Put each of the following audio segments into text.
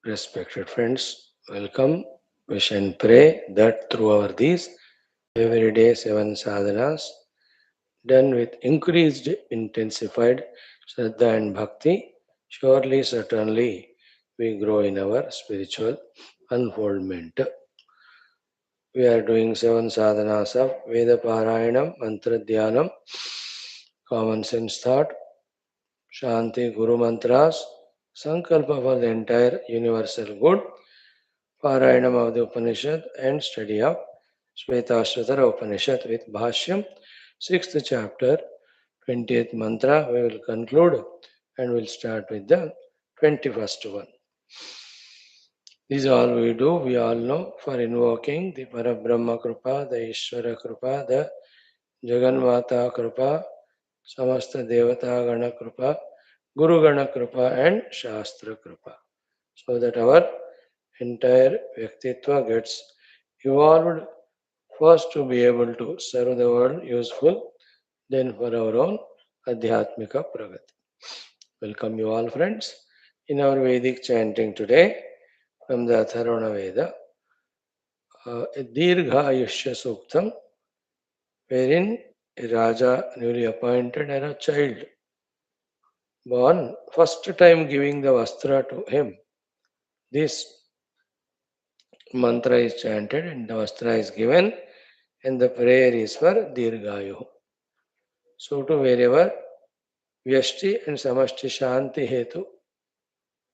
Respected friends, welcome. Wish and pray that through our these everyday 7 sadhanas done with increased, intensified Shraddha and Bhakti, surely, certainly, we grow in our spiritual unfoldment. We are doing 7 sadhanas of Veda Parayanam, Mantra Dhyanam, common sense thought, Shanti Guru Mantras, Sankalpa for the entire universal good, Parayanam of the Upanishad, and study of Shwethashwathara Upanishad with Bhashyam, 6th chapter, 20th mantra. We will conclude and we'll start with the 21st one. This is all we do. We all know for invoking the Parabrahma Kripa, the Ishvara Kripa, the Jaganmata Kripa, Samasta Devata Gana Kripa, Guru Gana Kripa, and Shastra Kripa. So that our entire Vyaktitva gets evolved first to be able to serve the world useful, then for our own Adhyatmika Pragati. Welcome you all friends in our Vedic chanting today from the ATHARVANA Veda, DEERGHAYUH SUKTHAM, wherein a Raja newly appointed and a child born, first time giving the Vastra to him. This mantra is chanted and the Vastra is given and the prayer is for DEERGHAYUH. So to wherever Vyashti and Samashti Shanti Hetu,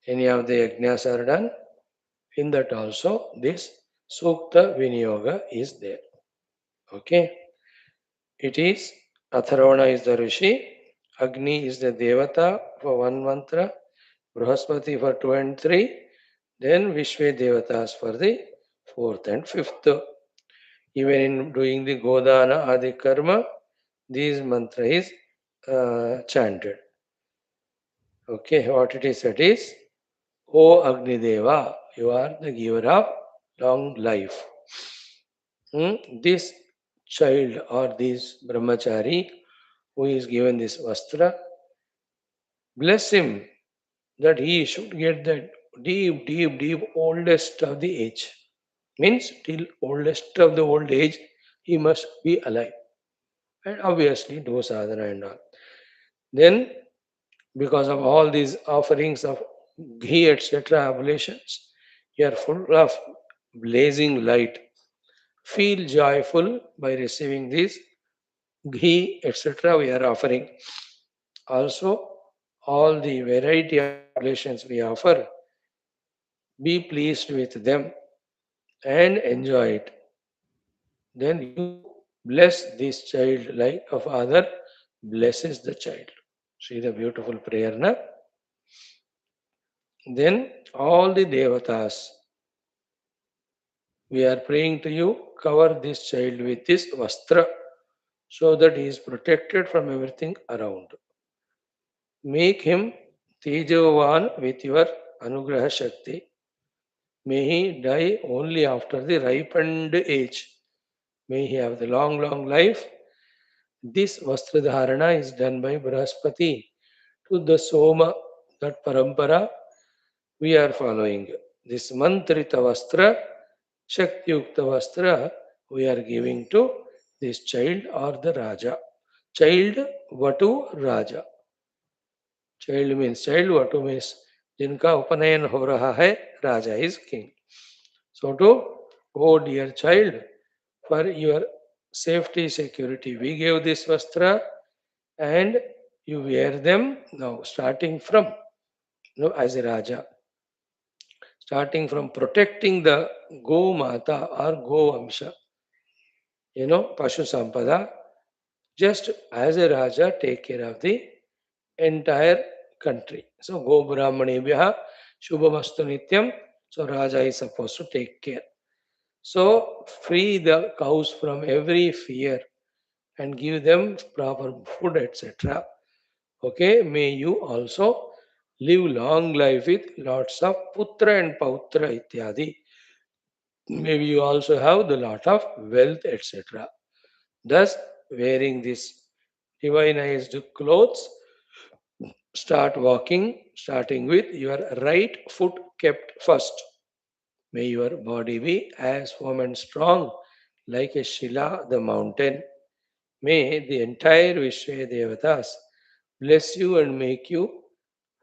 any of the yajnas are done, in that also this Sukta Vinyoga is there. Okay. It is Atharvana is the Rishi, Agni is the Devata for one mantra, Brahaspati for 2 and 3, then Vishwe Devatas for the 4th and 5th. Even in doing the Godana Adi Karma, these mantra is chanted. Okay, what it is said is, O Agni Deva, you are the giver of long life. This child or this brahmachari who is given this vastra, bless him that he should get that deep oldest of the age. Means till oldest of the old age, he must be alive. And obviously do sadhana and all. Then, because of all these offerings of ghee, etc., oblations, you are full of blazing light. Feel joyful by receiving this ghee, etc., we are offering. Also, all the variety of oblations we offer, be pleased with them and enjoy it. Then you bless this child like a father blesses the child. See the beautiful prayer, na? Then all the devatas, we are praying to you, cover this child with this vastra so that he is protected from everything around. Make him tejavan with your anugraha shakti. May he die only after the ripened age. May he have the long life. This Vastradharana is done by Brahaspati to the Soma, that parampara we are following. This Mantrita Vastra, Shakti-yukta Vastra, we are giving to this child or the Raja. Child Vatu Raja. Child means child, Vatu means जिनका उपनयन हो रहा है, Raja is king. So to, oh dear child, for your safety, security, we gave this vastra and you wear them now, starting from, as a Raja, starting from protecting the Go Mata or Go Amsha, Pashu Sampada, just as a Raja, take care of the entire country. So, Go Brahmanebhyaha Shubhamastu Nityam. So, Raja is supposed to take care. So, free the cows from every fear and give them proper food, etc. Okay, may you also live long life with lots of putra and pautra ityadi. Maybe you also have the lot of wealth, etc. Thus, wearing this divinized clothes, start walking, starting with your right foot kept first. May your body be as firm and strong like a Shila, the mountain. May the entire Vishwa Devatas bless you and make you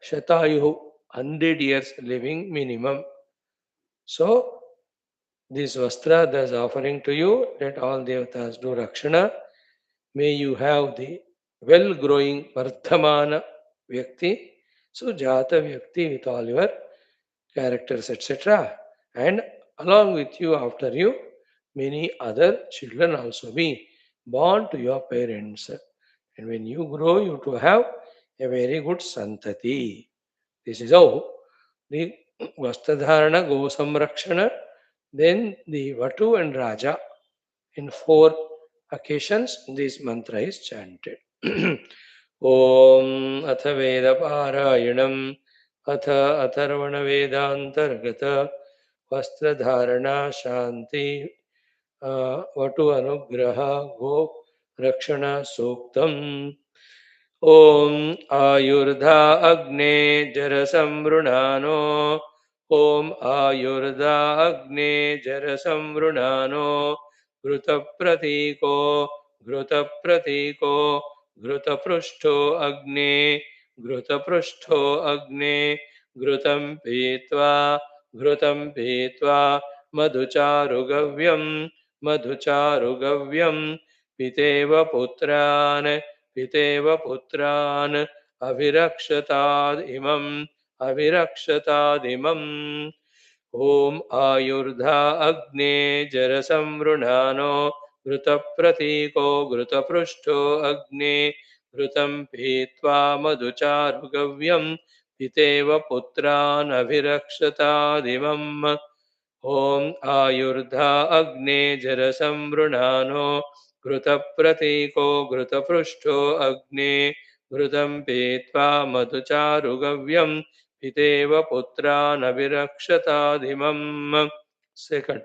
Shatayuhu, 100 years living minimum. So, this Vastra thus offering to you, let all Devatas do Rakshana. May you have the well growing Vardhamana Vyakti, Sujata Vyakti with all your characters, etc. And along with you, after you, many other children also be born to your parents. And when you grow, you to have a very good santati. This is how the Vastadharana, Go Samrakshana, then the Vatu and Raja. In 4 occasions, this mantra is chanted. Om Atha Veda Parayanam Atha Atharvana Vedantargata Vastradharana Shanti Vatu Anugraha Go Rakshana Suktam. Om Ayurdha Agne Jarasambrunano Om Ayurdha Agne Jarasambrunano Grutapratiko Grutapratiko Grutaprushto Agne Grutaprushto Agne Grutam Pitva Madhucharugavyam Madhucharugavyam Piteva Putran Piteva Putran Avirakshatad imam Om Ayurdha Agne Jarasamrunano Grutapratiko Grutaprushto Agne Grutam Pitva Madhucharugavyam Piteva Putran Avirakshatad imam Om Ayurdha Agne Jarasambrunano Grutapratiko Grutaprushto Agne Grutam Petva Madhucharugavyam Piteva Putra Navirakshata. Second,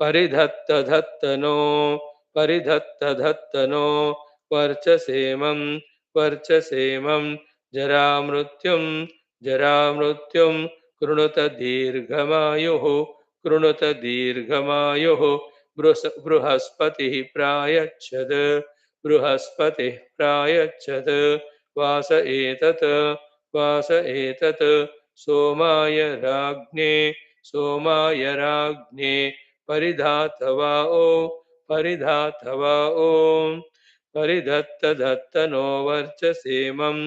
Paridhatta Dhattano Paridhatta Dhattano Varchasemam Jaramrutyum Krunuta Dirghamayuhu Krunuta Dirghamayuhu Bruhaspati Prayachad Vasa etat Somaya Ragne Paridhatava O Paridhatta Dhattano Varchasemam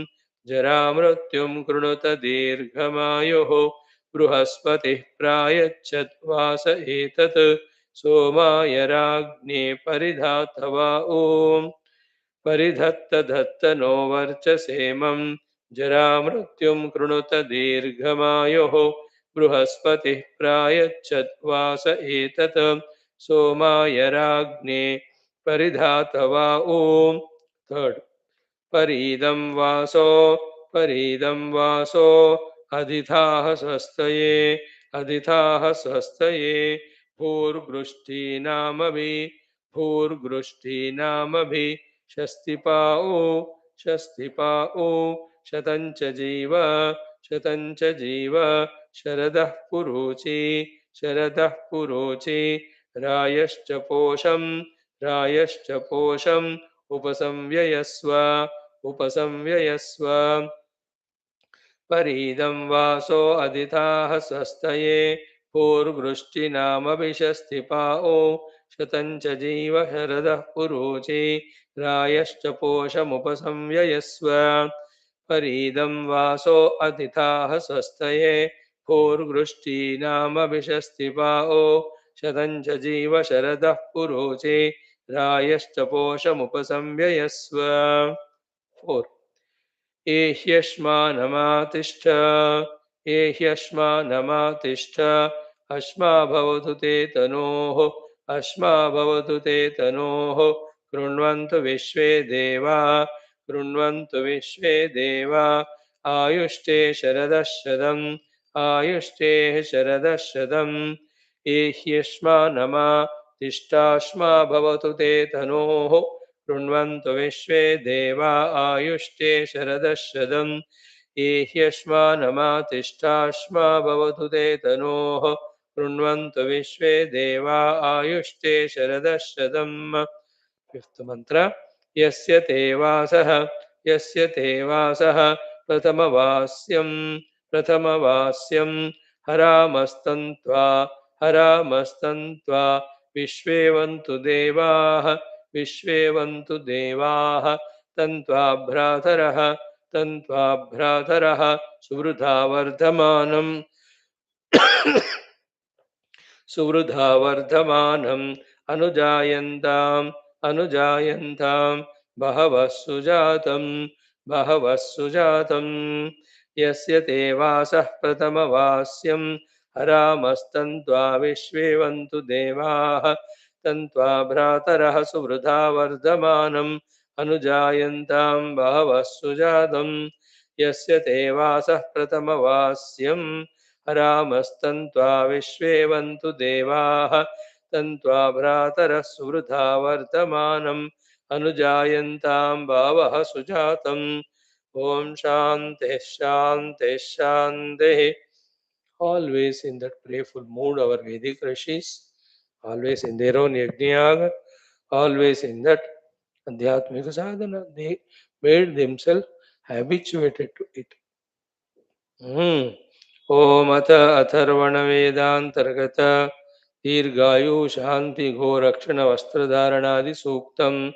Jaramrutyum Krunuta Dirghamayuhu Bruhaspati Prayachat Vasa etat Somaya Ragne Paridhatava Om Paridhatta Dhattano Varchasemam Jaramrutyum Krunuta Dirghamayoho Bruhaspati Prayachat Vasa etat Somaya Ragne Paridhatava Om. Third, Paridam Vaso Adithaha Svastaye Bhurgrushti Namabhi Shastipao Shatancha Jiva Sharadah Puruchi Rayascha Posham Upasamvyayasva Paridam Vaso Adithaha Svastaye Purgrustinamabhishastipao Shatancha Jiva Sharadah Puruchi Rayascha Poshamupasamvyayasva Paridam Vaso Adithaha Svastaye Purgrustinamabhishastipao Shatancha Jiva Sharadah Puruchi Rayascha Poshamupasamvyayasva. 4. Ehyashmanamatishtha Ashma Bhavatu Te Tanoho Krunvantu Vishwe Deva Ayushte Sharadashadam Ehyashmanama Tishtashma Bhavatu Te Tanoho Krunvantu Vishwe Deva Ayushte Sharadashadam ये ह्यश्मानमातिष्ठाश्मा भवतु ते तनोः कृण्वन्तु विश्वे देवा आयुष्ते शरदः शतम् fifth मंत्र यस्य ते वासः प्रथमवास्यं हरामस्तन्त्वा विश्वेवन्तु देवाः तन्त्वा भ्रातरः सुवृधा वर्धमानम् अनुजायन्ताम् बहवः सुजातम् यस्य ते वासः प्रथमवास्यं हरामस्तन्त्वा विश्वेवन्तु देवाः तन्त्वा भ्रातरः सुवृधा वर्धमानम् अनुजायन्ताम् बहवः सुजातम् यस्य ते वासः प्रथमवास्यं हरामस्तन्त्वा विश्वेवन्तु देवाः तन्त्वा भ्रातरः सुवृधा वर्धमानम् अनुजायन्ताम् बहवः सुजातम् Om Shanti Shanti Shanti. Always in that prayerful mood, our Vedic rishis, always in their own yajna, always in that adhyatmika sadhana, they made themselves habituated to it. Om Ata Atharvana Vedantargata Dirghayu Shanti Ghorakshana Vastradharanadi Suktam.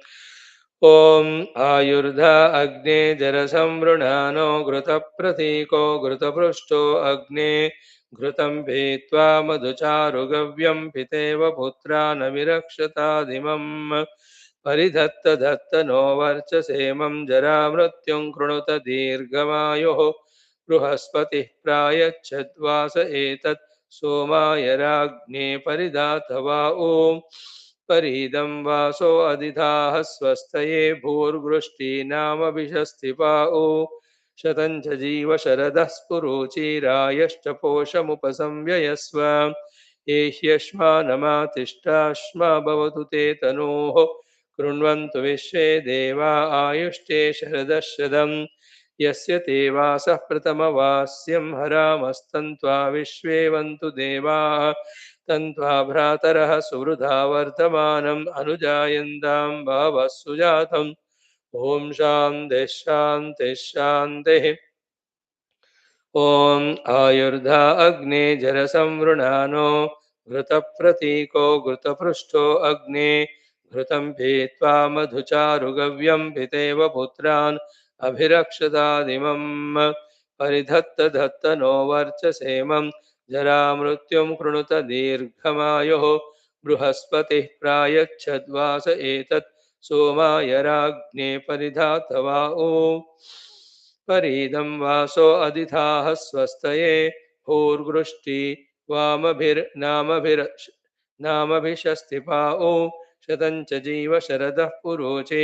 ओम आयुर्धा अग्ने जरसंवृणानो घृतप्रतीको घृतपृष्ठो अग्ने घृतं भेत्वा मधुचारुगव्यं पितेव पुत्रा न विरक्षतादिमम् परिधत्तधत्तनो वर्चसेमं जरामृत्युं कृणुत दीर्घमायुः बृहस्पतिः प्रायच्छद्वास एतत् सोमाय राज्ञे परिधातवा ॐ परीदं वासो अधिधाः स्वस्तये भूर्वृष्टीनामभिषस्तिपा शतं च जीव शरदः स्पुरुचिरायश्च पोषमुपसंव्ययस्व ये ह्यश्मानमातिष्ठाश्मा भवतु ते तनोः कृण्वन्तु विश्वे देवा आयुष्टे शरदः शतम् यस्य ते वासः प्रथमवास्यं हरामस्तन्त्वा विश्वेवन्तु देवाः तन्त्वा भ्रातरः सुवृधा वर्धमानम् अनुजायन्ताम् बहवः सुजातम् ॐ शान्तिः शान्तिः शान्तिः ॐ आयुर्धा अग्ने जरसंवृणानो घृतप्रतीको घृतपृष्ठो अग्ने घृतं पीत्वा मधुचारुगव्यं पितेव पुत्रान् अभिरक्षतादिमम् परिधत्तधत्तनो वर्चसेमं जरामृत्युं कृणुत दीर्घमायुः बृहस्पतिः प्रायच्छद्वास एतत् सोमाय राज्ञे परिधातवा ॐ परीदं वासो अधिधाः स्वस्तये भूर्वृष्टि नामभिषस्तिपा शतं च जीव शरदः पुरोचे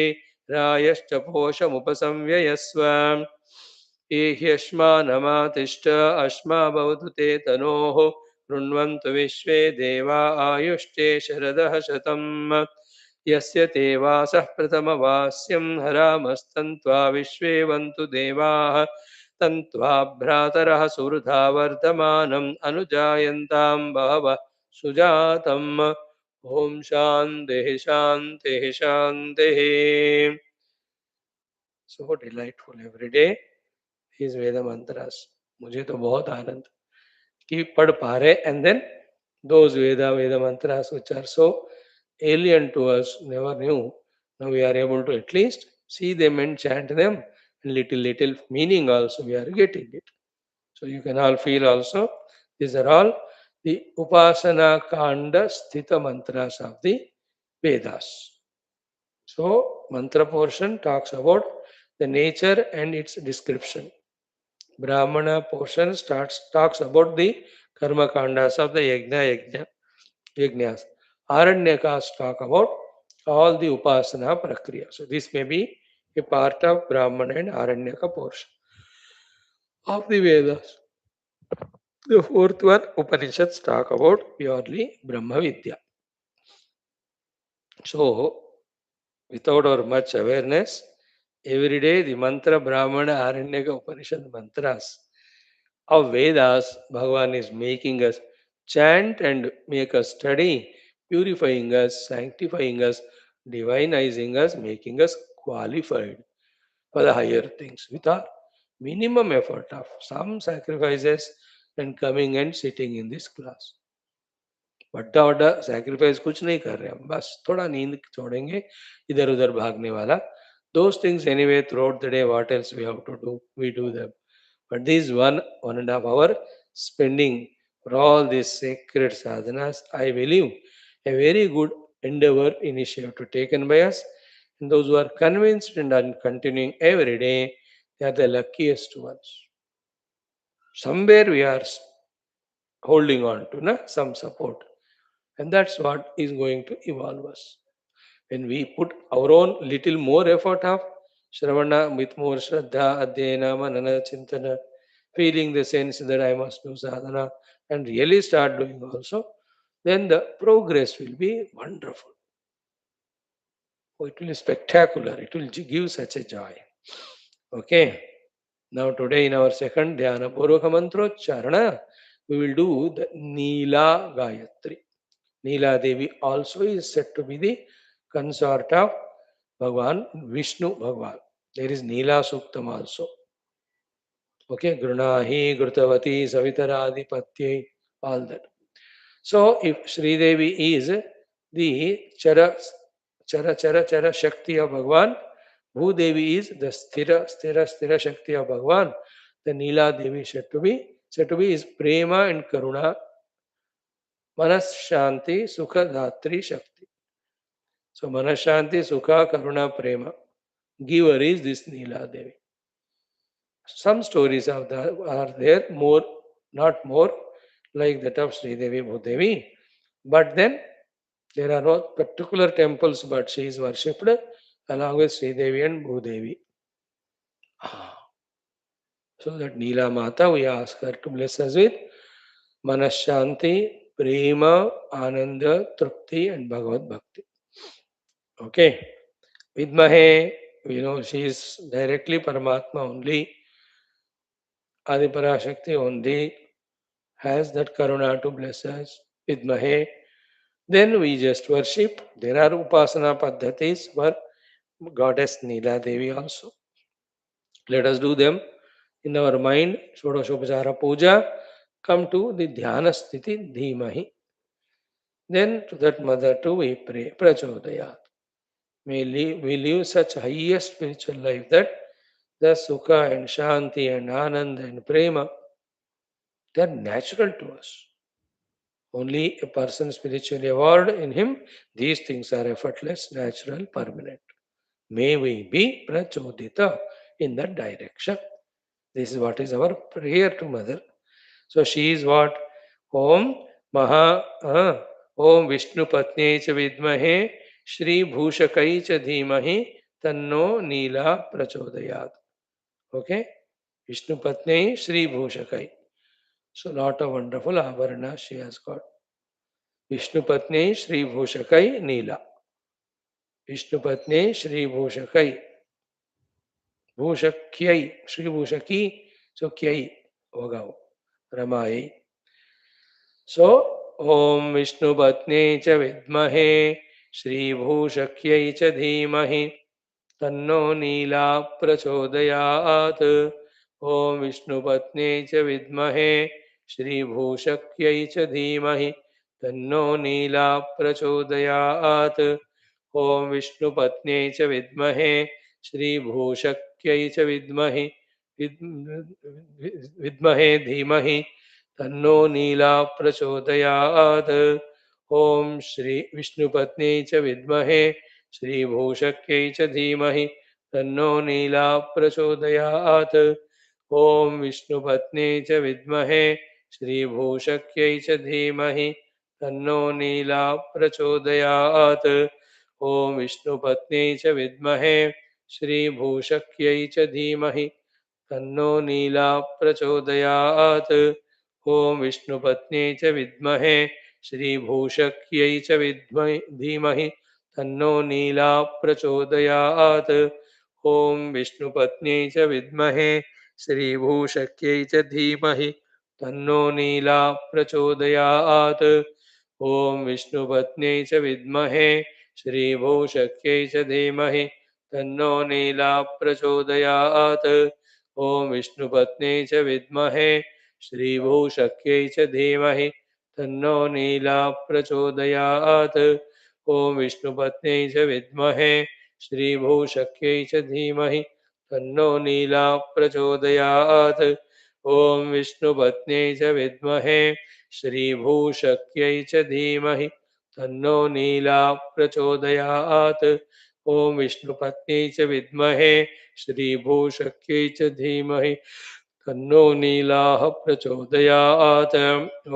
रायश्च पोषमुपसंव्ययस्व ये ह्यश्मानमातिष्ठ अश्मा भवतु ते तनोः कृण्वन्तु विश्वे देवा आयुष्टे शरदः शतम् यस्य ते वासः प्रथमवास्यं हरामस्तन्त्वा विश्वेवन्तु देवाः तन्त्वा भ्रातरः सुवृधा वर्धमानम् अनुजायन्तां बहवः सुजातम् ॐ शान्तिः शान्तिः शान्तिः. So delightful every day these Veda mantras. मुझे तो बहुत आनंद कि पढ़ पा रहे and then those Veda mantras which are so alien to us, never knew. Now we are able to at least see them and chant them, and little meaning also we are getting it. So you can all feel also. These are all the Upasana Kanda Sthita mantras of the Vedas. So mantra portion talks about the nature and its description. Brahmana portion talks about the karma kandas of the yajnas. Aranyakas talk about all the upasana prakriya. So this may be a part of Brahmana and Aranyaka portion of the Vedas. The fourth one, Upanishads talk about purely Brahma Vidya. So, without our much awareness, Every day, the mantra Brahmana Aranyaka Upanishad mantras of Vedas, Bhagavan is making us chant and make us study, purifying us, sanctifying us, divinizing us, making us qualified for the higher things with a minimum effort of some sacrifices and coming and sitting in this class. बड़ा बड़ा sacrifice कुछ नहीं कर रहे हम, बस थोड़ा नींद छोड़ेंगे, इधर उधर भागने वाला. Those things anyway throughout the day, what else we have to do, we do them. But this 1.5 hour spending for all these sacred sadhanas, I believe a very good endeavor initiative to taken by us. And those who are convinced and are continuing every day, they are the luckiest ones. Somewhere we are holding on to some support. And that's what is going to evolve us. When we put our own little more effort of Shravana with more Shraddha, Adhyayana, Manana, Chintana, feeling the sense that I must do sadhana and really start doing also, then the progress will be wonderful. Oh, it will be spectacular. It will give such a joy. Okay. Now today in our second Dhyana Purvaka Mantrocharana, we will do the Neela Gayatri. Neela Devi also is said to be the consort of Bhagavan Vishnu Bhagavan. There is Neela Suktam also. Okay, Grunahi, Grutavati, Savitaradi, all that. So if Sri Devi is the Chara Shakti of Bhagavan, Bhudevi is the Stira Shakti of Bhagavan, the Neela Devi said to be is Prema and Karuna, Manas Shanti, Sukha Dhatri Shakti. So Manashanti, Sukha, Karuna, Prema. Giver is this Neela Devi. Some stories of are there, more, not more, like that of Sri Devi, Bhudevi. But then there are no particular temples, but she is worshipped along with Sri Devi and Bhudevi. So that Neela Mata, we ask her to bless us with Manashanti, Prema, Ananda, Trupti, and Bhagavad Bhakti. Okay. Vidmahe, she is directly Paramatma only. Adiparashakti only has that Karuna to bless us. Vidmahe. Then we just worship. There are Upasana Paddhatis for Goddess Neela Devi also. Let us do them in our mind. Shodashopachara Puja. Come to the Dhyana Sthiti Dhimahi. Then to that mother too we pray. Prachodayat. We live such highest spiritual life that the Sukha and Shanti and Ananda and Prema, they are natural to us. Only a person spiritually evolved in him, these things are effortless, natural, permanent. May we be prachodita in that direction. This is what is our prayer to Mother. So she is what? Om Om Vishnu Patne cha Vidmahe Shri Bhushakai cha Dhimahi Tanno Neela Prachodayat. Okay? Vishnu Patni Shri Bhushakai. So lot of wonderful Abharana she has got. Vishnu Patni Shri Bhushakai Neela. Vishnu Patni Shri Bhushakai. Bhushakyai. Shri Bhushaki. So Kyai. Hoga. Ramai. So Om Vishnu Patni cha Vidmahe Shri Bhushakyai cha Dhimahi Tanno Neela Prachodayat. Om Vishnu Patne cha Vidmahe Shri Bhushakyai cha Dhimahi Tanno Neela Prachodayat. Om Vishnu Patne cha Vidmahe Shri Bhushakyai cha Vidmahi Dhimahi Tanno Neela Prachodayat. Om Shri Vishnu Patne cha Vidmahe Shri Bhushakyai cha Dhimahi Tanno Neela Prachodayat. Om Vishnu Patne cha Vidmahe Shri Bhushakyai cha Dhimahi Tanno Neela Prachodayat. Om Vishnu Patne cha Vidmahe Shri Bhushakyai cha Dhimahi Tanno Neela Prachodayat. Om Vishnu Patne cha Vidmahe Shri Bhushakyai cha Dhimahi Tanno Neela Prachodayat. ॐ विष्णुपत्न्यै च विद्महे श्रीभूशक्यै च धीमहि तन्नो नीला प्रचोदयात्। ॐ विष्णुपत्न्यै च विद्महे श्रीभूशक्यै च धीमहि तन्नो नीला प्रचोदयात्। ॐ विष्णुपत्न्यै च विद्महे श्रीभूशक्यै च धीमहि तन्नो नीला प्रचोदयात्। ॐ विष्णुपत्न्यै च विद्महे श्रीभूशक्यै च धीमहि तन्नो नीला प्रचोदयात्। ॐ विष्णुपत्न्यै च विद्महे श्रीभूशक्यै च धीमहि तन्नो नीला प्रचोदयात्। ॐ विष्णुपत्न्यै च विद्महे श्रीभूशक्यै च धीमहि तन्नो नीलाः प्रचोदयात्।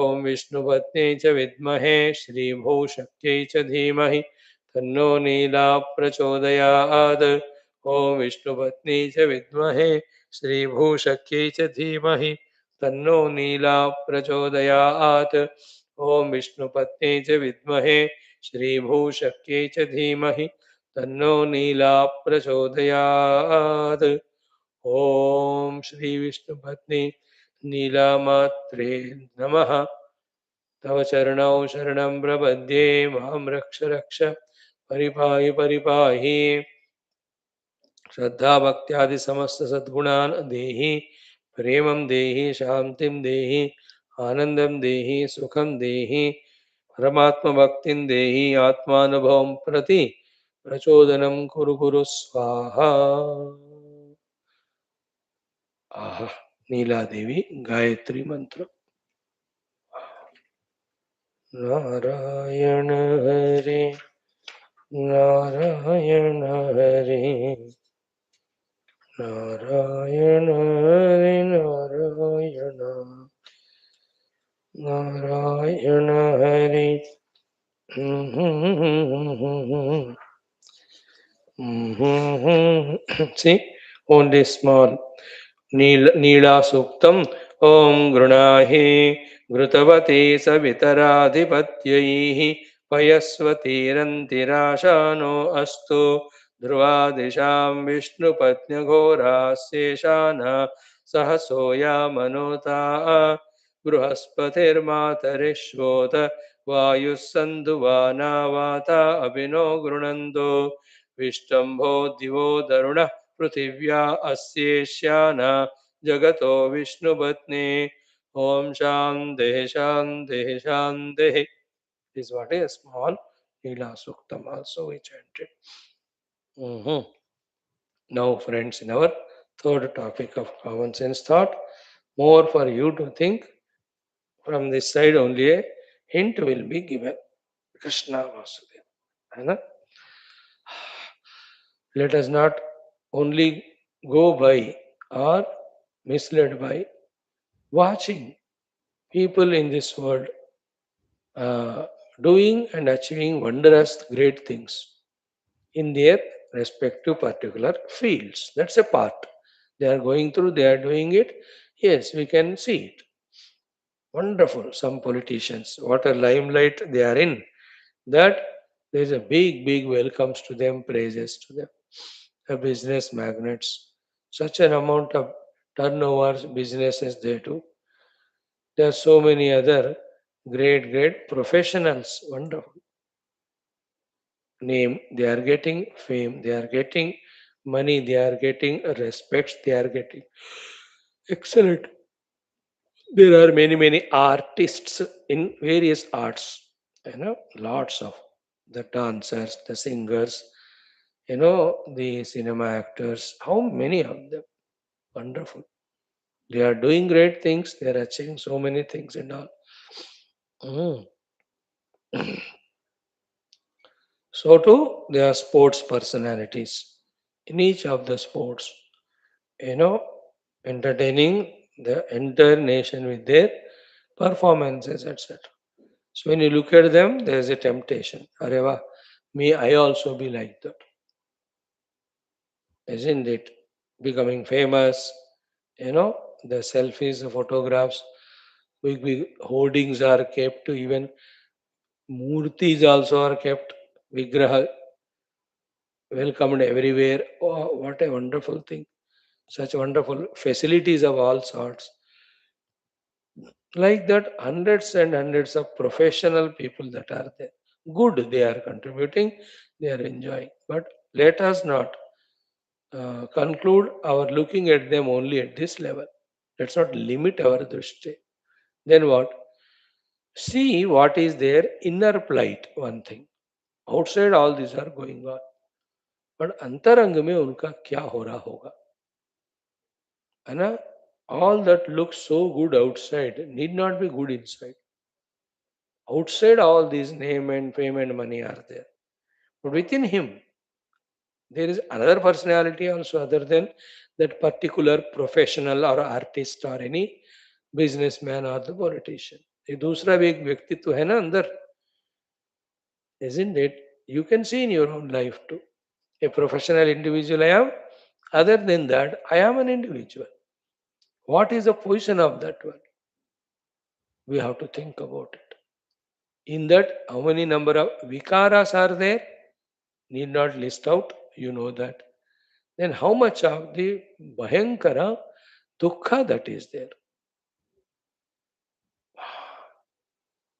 ॐ विष्णुपत्न्यै च विद्महे श्रीभूशक्यै च धीमहि तन्नो नीला प्रचोदयात्। ॐ विष्णुपत्न्यै च विद्महे श्रीभूशक्यै च धीमहि तन्नो नीला प्रचोदयात्। ॐ विष्णुपत्न्यै च विद्महे श्रीभूशक्यै च धीमहि तन्नो नीला प्रचोदयात्। ॐ श्री विष्णुपत्नी नीलामात्रे नमः। तव चरणौ शरणं प्रपद्ये मां रक्ष रक्ष परिपाहि परिपाहि। श्रद्धा भक्त्यादि समस्त सद्गुणान् देहि प्रेमं देहि शान्तिं देहि आनन्दं देहि सुखं देहि परमात्मभक्तिं देहि आत्मानुभवं प्रति प्रचोदनं कुरु कुरु स्वाहा। आहा, नीला देवी गायत्री मंत्र। नारायण हरे नारायण हरे नारायण हरे नारायण नारायण हरे। See, only small नीला सूक्तम्। ॐ गृणाहि घृतवती सवितराधिपत्यैः पयस्वतीरन्तिराशानो अस्तु ध्रुवादिशां विष्णुपत्न्यघोरास्येषाना सहसोयामनोताः बृहस्पतिर्मातरिश्वोत वायुः सन्धुवाना वाता अभिनो गृणन्तो विष्टम्भो दिवो दरुणः पृथिव्या अस्येष्याना जगतो विष्णुपत्नी। Om Shanti Shanti Shanti. This is what is small Neela Suktam also we chanted. Now friends, in our third topic of common sense thought, more for you to think. From this side only a hint will be given. Krishna Vasudeva. Let us not only go by or misled by watching people in this world doing and achieving wondrous great things in their respective particular fields. That's a part. They are going through, they are doing it. Yes, we can see it. Wonderful. Some politicians, what a limelight they are in, that there is a big, big welcomes to them, praises to them. The business magnates, such an amount of turnovers, businesses they do. There are so many other great, great professionals. Wonderful. Name, they are getting fame, they are getting money, they are getting respect, they are getting excellent. There are many, many artists in various arts, lots of the dancers, the singers, the cinema actors, how many of them? Wonderful. They are doing great things, they are achieving so many things and all. Mm. So too, there are sports personalities in each of the sports, you know, entertaining the entire nation with their performances, etc. So when you look at them, there is a temptation. Areva, may I also be like that? Isn't it? Becoming famous, the selfies, the photographs, big, big hoardings are kept, even murtis also are kept, vigraha. welcomed everywhere. Oh, what a wonderful thing! Such wonderful facilities of all sorts. Like that, hundreds and hundreds of professional people that are there. Good, they are contributing, they are enjoying. But let us not conclude our looking at them only at this level. Let's not limit our drishti. Then what? See what is their inner plight, one thing. Outside all these are going on. but अंतरंग में उनका क्या हो रहा होगा है ना all that looks so good outside need not be good inside. Outside all these name and fame and money are there, but within him there is another personality also other than that particular professional or artist or any businessman or the politician. एक दूसरा भी एक व्यक्तित्व है ना अंदर, isn't it? You can see in your own life too. A professional individual I am, other than that I am an individual. What is the position of that one? We have to think about it. In that, how many number of vikaras are there? Need not list out, you know that. Then how much of the bhayankara dukkha that is there?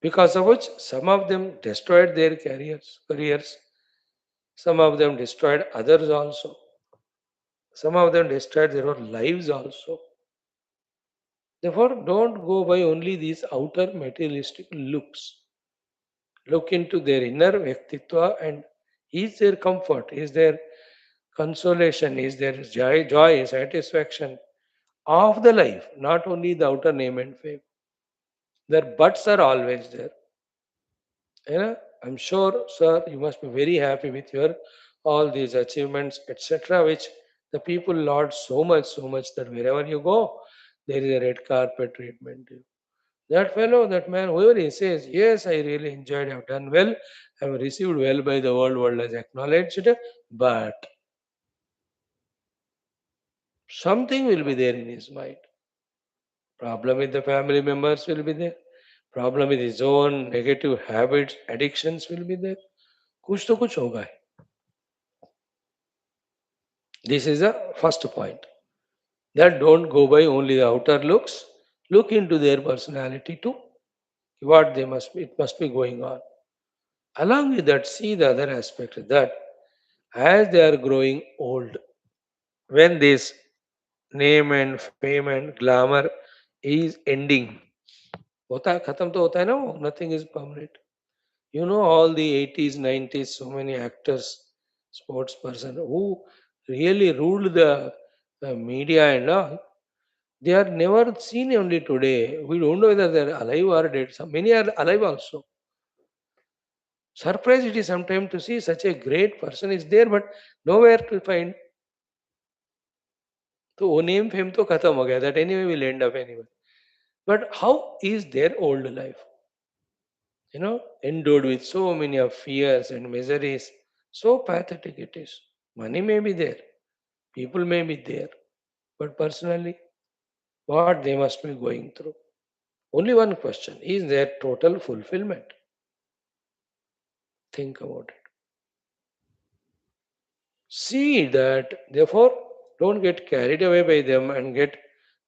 Because of which some of them destroyed their careers, some of them destroyed others also, some of them destroyed their own lives also. Therefore, don't go by only these outer materialistic looks. Look into their inner vyaktitva and is there comfort, is there consolation, is there joy, satisfaction of the life, not only the outer name and fame. Their buts are always there. Yeah, I'm sure, sir, you must be very happy with your all these achievements, etc., which the people laud so much that wherever you go, there is a red carpet treatment. That fellow, that man, whoever he says, yes, I really enjoyed, I've done well, I've received well by the world has acknowledged, but something will be there in his mind. Problem with the family members will be there. Problem with his own negative habits, addictions will be there. कुछ तो कुछ होगा ही. This is the first point. That don't go by only the outer looks. Look into their personality too. What they must be, it must be going on. Along with that, see the other aspect that as they are growing old, when this name and fame and glamour is ending, होता है खत्म तो होता है ना वो, nothing is permanent. You know all the 80s, 90s, so many actors, sports person who really ruled the media and all. They are never seen only today. We don't know whether they're alive or dead. Some many are alive also. Surprise it is sometimes to see such a great person is there, but nowhere to find. तो वो name fame तो खत्म हो गया. That anyway will end up anyway. But how is their old life? Endowed with so many of fears and miseries. So pathetic it is. Money may be there, people may be there, but personally, what they must be going through. Only one question: is there total fulfillment? Think about it. See that, therefore, don't get carried away by them and get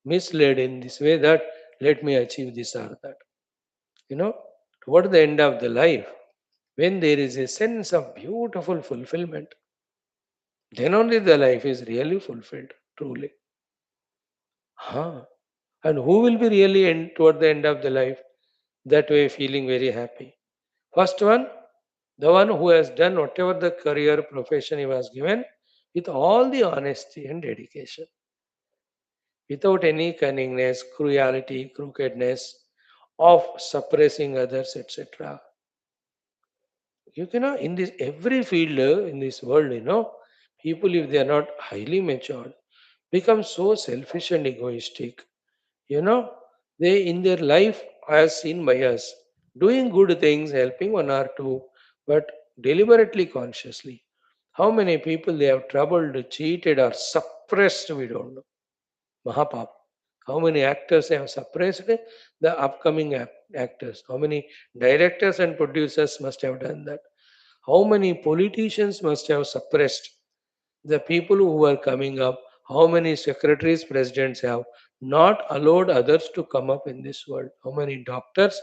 misled in this way that let me achieve this or that. You know, toward the end of the life, when there is a sense of beautiful fulfillment, then only the life is really fulfilled, truly. Huh. And who will be really toward the end of the life that way feeling very happy? First one, the one who has done whatever the career profession he was given with all the honesty and dedication, without any cunningness, cruelty, crookedness of suppressing others, etc. In this every field in this world, people if they are not highly matured, become so selfish and egoistic. You know, they in their life, as seen by us, doing good things, helping one or two, but deliberately, consciously. How many people they have troubled, cheated, or suppressed, we don't know. Mahapap. How many actors have suppressed the upcoming actors? How many directors and producers must have done that? How many politicians must have suppressed the people who were coming up? How many secretaries, presidents have not allowed others to come up in this world? How many doctors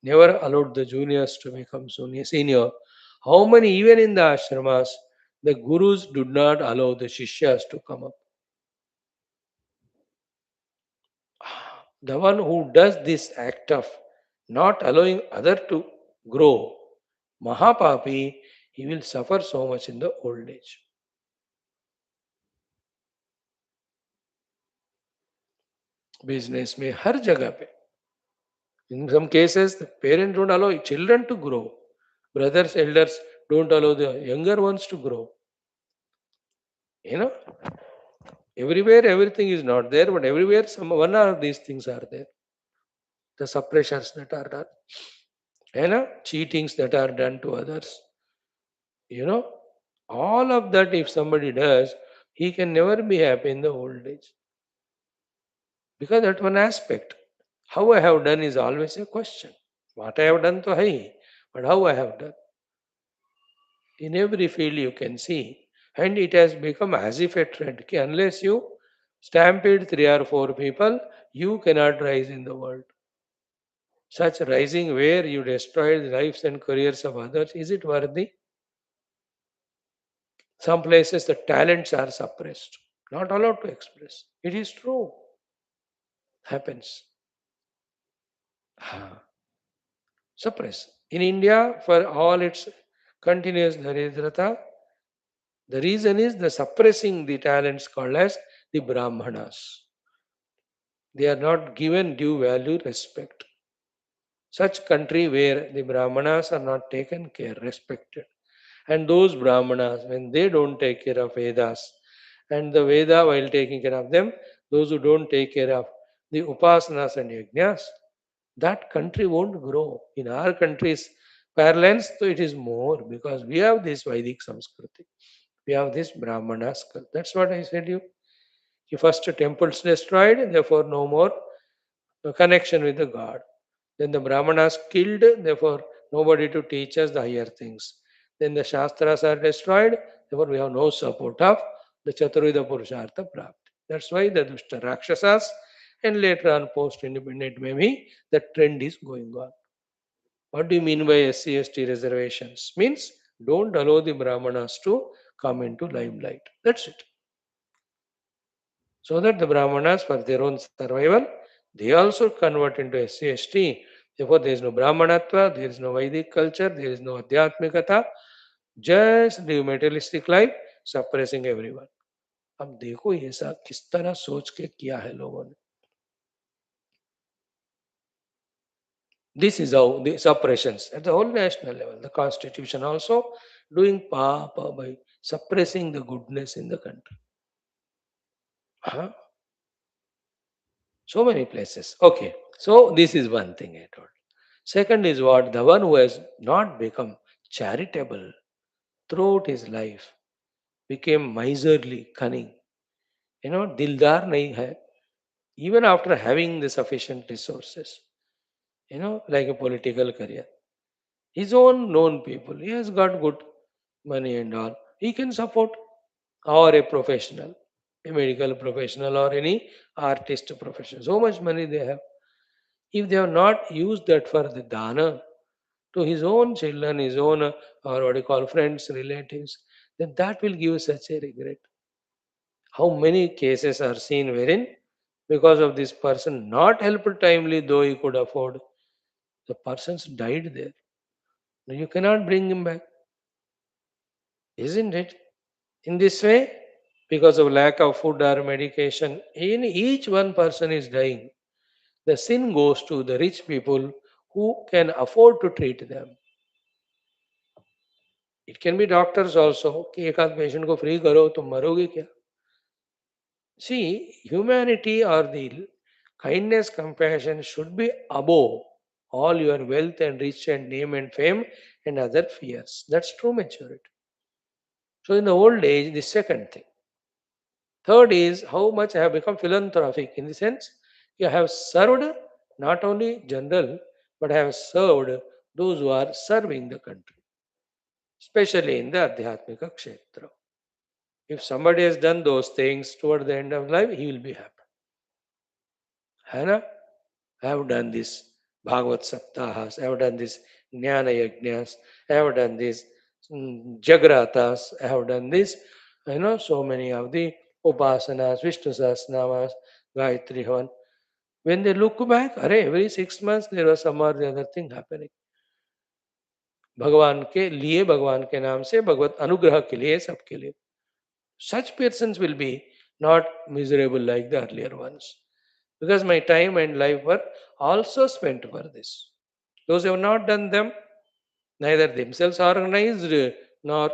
never allowed the juniors to become senior? How many, even in the ashramas, the gurus did not allow the shishyas to come up? The one who does this act of not allowing other to grow, Mahapapi, he will suffer so much in the old age. Business में हर जगह पे. In some cases, the parents don't allow children to grow. Brothers, elders don't allow the younger ones to grow. You know, everywhere everything is not there, but everywhere some one of these things are there. The suppressions that are done, cheatings that are done to others. You know, all of that if somebody does, he can never be happy in the old age. Because that one aspect. How I have done is always a question. What I have done to hai, but how I have done. In every field you can see. And it has become as if a trend. Ki unless you stampede three or four people, you cannot rise in the world. Such rising where you destroy the lives and careers of others, is it worthy? Some places the talents are suppressed, not allowed to express. It is true. Happens. Ah, suppress. In India, for all its continuous Daridrata, the reason is the suppressing the talents called as the Brahmanas. They are not given due value, respect. Such country where the Brahmanas are not taken care, respected. And those Brahmanas, when they don't take care of Vedas, and the Veda while taking care of them, those who don't take care of the Upasanas and Yajnas, that country won't grow. In our country's parlance, so it is more because we have this Vedic Samskriti. We have this Brahmanas. That's what I said you. The first temples destroyed, therefore no more connection with the God. Then the Brahmanas killed, therefore nobody to teach us the higher things. Then the Shastras are destroyed, therefore we have no support of the Chaturvida Purushartha Prapti. That's why the Dushta Rakshasas and later on post-independent maybe the trend is going on. What do you mean by SC/ST reservations? Means don't allow the Brahmanas to come into limelight. That's it. So that the Brahmanas, for their own survival, they also convert into SC/ST. Therefore, there is no Brahmanatva, there is no Vedic culture, there is no Adhyatmikata, just the materialistic life, suppressing everyone. अब देखो ये सब किस तरह सोच के किया है लोगों ने. This is how the suppressions at the whole national level. The constitution also doing papa by suppressing the goodness in the country. Huh? So many places. Okay. So this is one thing I told. Second is what? The one who has not become charitable throughout his life became miserly, cunning. Dildar nahi hai. Even after having the sufficient resources, like a political career. His own known people, he has got good money and all. He can support or a professional, a medical professional or any artist professional. So much money they have. If they have not used that for the dana to his own children, his own or what you call friends, relatives, then that will give such a regret. How many cases are seen wherein because of this person not helped timely though he could afford, the persons died there. Now you cannot bring him back, isn't it? In this way, because of lack of food or medication, in each one person is dying. The sin goes to the rich people who can afford to treat them. It can be doctors also कि एक आध patient को free करो तो मरोगे क्या. See, humanity or the kindness, compassion should be above all your wealth and rich and name and fame and other fears. That's true maturity. So in the old age, the second thing. Third is how much I have become philanthropic in the sense you have served not only general but I have served those who are serving the country. especially in the Adhyatmika Kshetra. If somebody has done those things toward the end of life, he will be happy. Hana, I have done this Bhagavad Saptahas, I have done this Jnana Yajnas, I have done this Jagratas, I have done this, so many of the Upasanas, Vishnu Sahasranamas, Gayatri Havan. When they look back, every 6 months there was some or the other thing happening. भगवान के लिए, भगवान के नाम से, भगवत अनुग्रह के लिए, सबके लिए. Such persons will be not miserable like the earlier ones. Because my time and life were also spent for this. Those who have not done them, neither themselves organized nor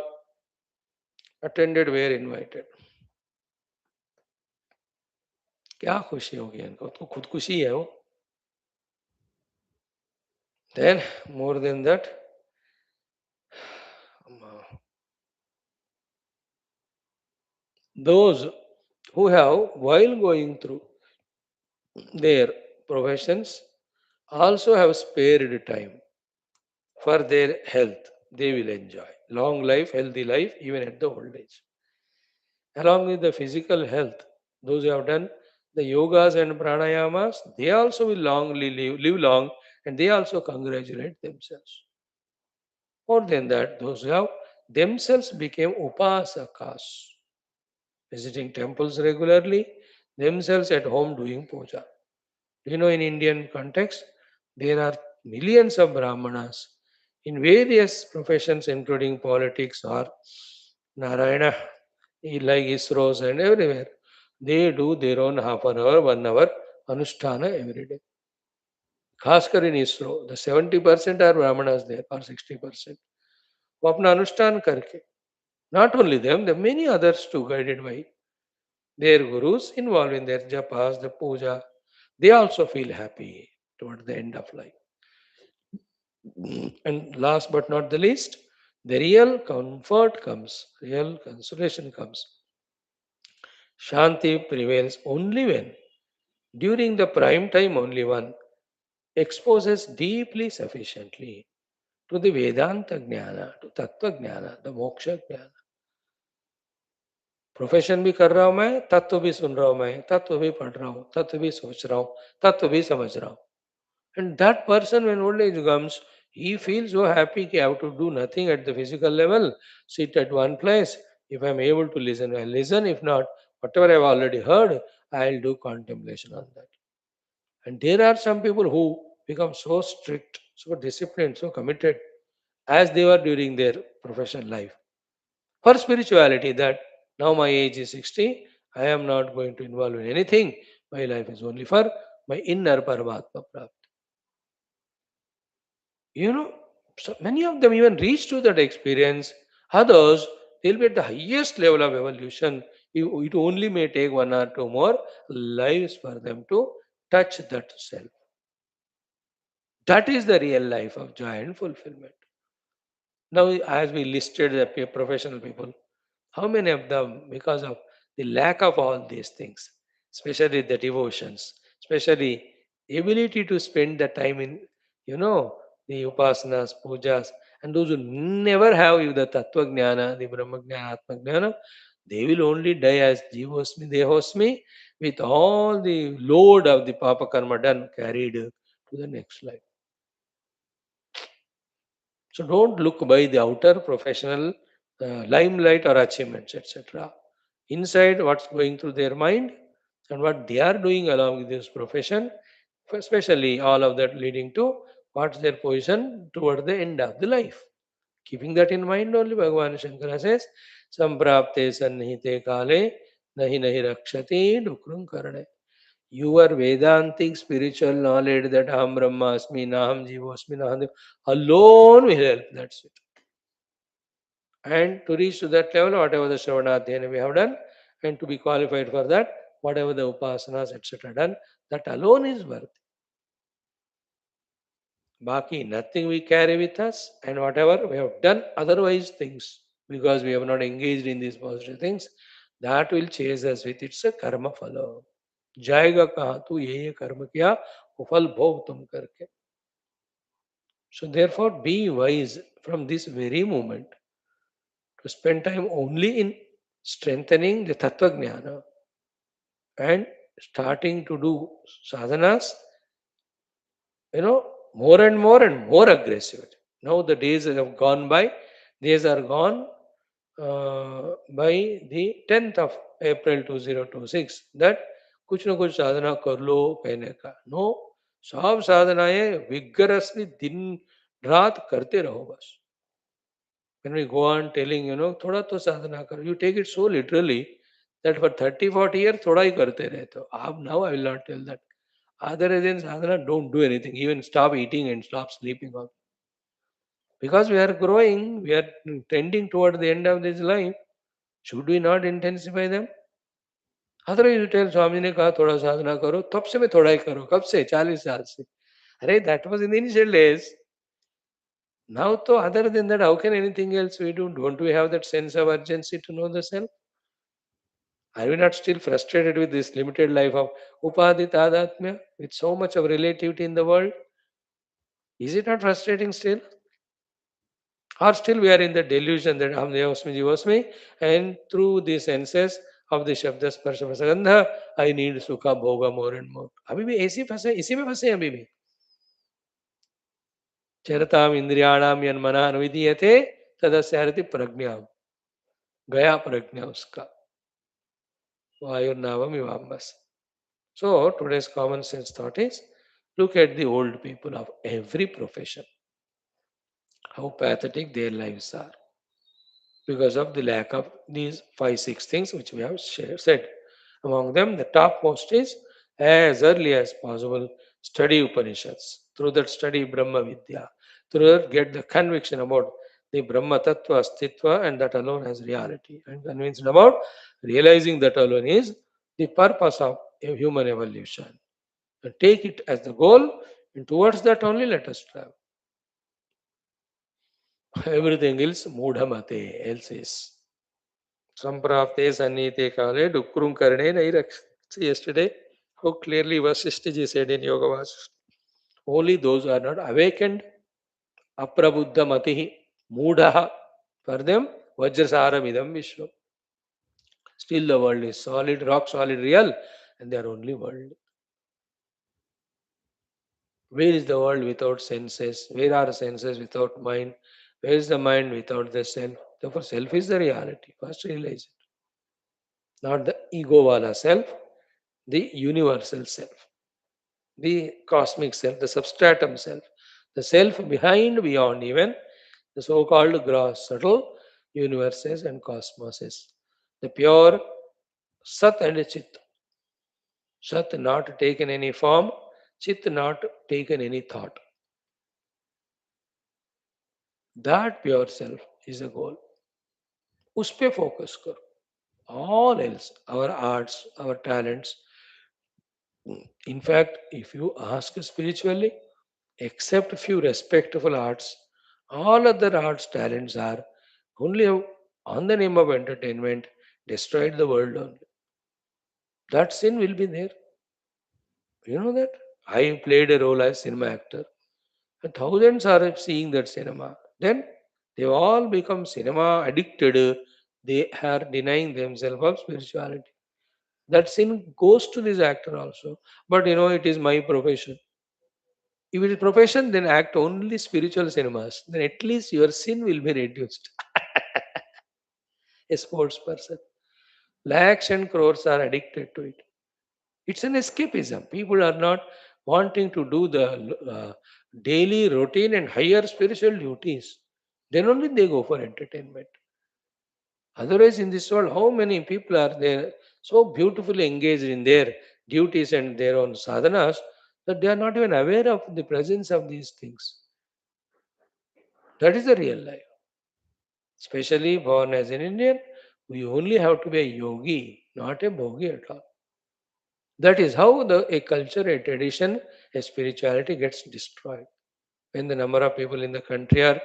attended were invited. क्या खुशी होगी इनको, तो खुदकुशी है वो. Then more than that, those who have, while going through their professions, also have spared time for their health, they will enjoy long life, healthy life, even at the old age. Along with the physical health, those who have done the yogas and pranayamas, they also will live long, and they also congratulate themselves. More than that, those who have themselves became upasakas, visiting temples regularly, themselves at home doing puja. In Indian context, there are millions of Brahmanas in various professions, including politics or Narayana, like ISROs and everywhere. They do their own half an hour, 1 hour Anushtana every day. खासकर in ISRO, the 70% are Brahmanas there, or 60%. वो अपना अनुष्ठान करके, not only them, there are many others too, guided by their gurus involved in their japas, the puja. They also feel happy toward the end of life. And last but not the least, the real comfort comes, real consolation comes. Shanti prevails only when, during the prime time, only one exposes deeply sufficiently to the Vedanta Jnana, to Tattva Jnana, the Moksha Jnana. Profession भी कर रहा हूं मैं, तत्व भी सुन रहा हूं मैं, तत्व भी पढ़ रहा हूं, तत्व भी सोच रहा हूं, तत्व भी समझ रहा हूं. And that person, when old age comes, he feels so happy that I have to do nothing at the physical level, sit at one place. If I am able to listen, I listen. If not, whatever I have already heard, I will do contemplation on that. And there are some people who become so strict, so disciplined, so committed as they were during their professional life. For spirituality, that now my age is 60, I am not going to involve in anything. My life is only for my inner Paramatma Prapti. So many of them even reach to that experience. Others, they'll be at the highest level of evolution. It only may take 1 or 2 more lives for them to touch that self. That is the real life of joy and fulfillment. Now, as we listed the professional people, how many of them, because of the lack of all these things, especially the devotions, especially the ability to spend the time in, the upasanas, pujas, and those who never have the tattva jnana, the brahma jnana, atma jnana, they will only die as jivosmi, dehosmi, with all the load of the papa karma done carried to the next life. So don't look by the outer professional limelight or achievements, etc. Inside, what's going through their mind and what they are doing along with this profession, especially all of that leading to what's their position toward the end of the life. Keeping that in mind only, Bhagavan Shankara says, Samprapte sannihite kale nahi nahi rakshati dukrum karane. Your Vedantic spiritual knowledge that Aham Brahmasmi, Naham Jivosmi, Naham alone will help. That's it. And to reach to that level, whatever the Shravana we have done, and to be qualified for that, whatever the Upasanas, etc. done, that alone is worth. Baki, nothing we carry with us, and whatever we have done otherwise things, because we have not engaged in these positive things, that will chase us with its karma follow. जाएगा कहाँ तू ये कर्म किया वो फल भोग तुम करके. So therefore be wise from this very moment to spend time only in strengthening the Tattva Jnana and starting to do sadhanas, more and more aggressive. Now the days have gone by, days are gone by the 10th of April 2026 that कुछ ना कुछ साधना कर लो कहने का no सब साधनाएं vigorously दिन रात करते रहो बस when we go on telling थोड़ा तो साधना करो you take it so literally that for 30-40 years थोड़ा ही करते रहते हो आप now I will not tell that other than sadhana don't do anything even stop eating and stop sleeping also because we are growing we are tending toward the end of this life should we not intensify them otherwise tell Swami ने कहा थोड़ा साधना करो तब से मैं थोड़ा ही करो कब से 40 साल से अरे that was in initial days now तो other than that how can anything else we do don't we have that sense of urgency to know the self are we not still frustrated with this limited life of upadhi tadatmya with so much of relativity in the world is it not frustrating still or still we are in the delusion that Aham Devasmi Jivasmi and through the senses of the Shabda Sparsha Vasagandha, I need Sukha Bhoga more and more. अभी भी ऐसी फंसे इसी में फंसे हैं अभी भी चरताम इंद्रियाणाम यन्मना अनुविधीयते तदस्य हरति प्रज्ञा गया प्रज्ञा उसका वायुर्नावम इवाम्बस. So today's common sense thought is look at the old people of every profession, how pathetic their lives are. Because of the lack of these 5-6 things which we have said. Among them, the topmost is as early as possible study Upanishads. Through that study Brahma Vidya. Through that get the conviction about the Brahma Tattva, Astitva and that alone as reality. And convinced about realizing that alone is the purpose of a human evolution. And take it as the goal and towards that only let us travel. Everything else mudhamate, else is. Samprapte Sanite Kale Dukrum Karne Nairak. See yesterday how clearly Vasishthaji said in Yoga Vasishtha. Only those who are not awakened, Aprabuddha Matihi, Mudaha. For them, Vajrasaram idam Vishwam. Still the world is solid, rock solid, real, and they are only world. Where is the world without senses? Where are senses without mind? Where is the mind without the self? Therefore, self is the reality. First realize it. Not the ego wala self, the universal self, the cosmic self, the substratum self, the self behind, beyond even the so-called gross, subtle universes and cosmoses. The pure Sat and Chit. Sat not taken any form, Chit not taken any thought. That pure self is the goal. उस पे focus करो. All else, our arts, our talents. In fact, if you ask spiritually, except few respectful arts, all other arts talents are only on the name of entertainment destroyed the world only. That sin will be there. You know that? I played a role as cinema actor. And thousands are seeing that cinema. Then they all become cinema addicted. They are denying themselves of spirituality. That sin goes to this actor also. But it is my profession. If it is profession, then act only spiritual cinemas. Then at least your sin will be reduced. A sports person. Lakhs and crores are addicted to it. It's an escapism. People are not wanting to do the daily routine and higher spiritual duties. Then only they go for entertainment. Otherwise, in this world, how many people are there so beautifully engaged in their duties and their own sadhanas that they are not even aware of the presence of these things. That is the real life. Especially born as an Indian, we only have to be a yogi, not a bhogi at all. That is how a culture, a tradition, a spirituality gets destroyed. When the number of people in the country are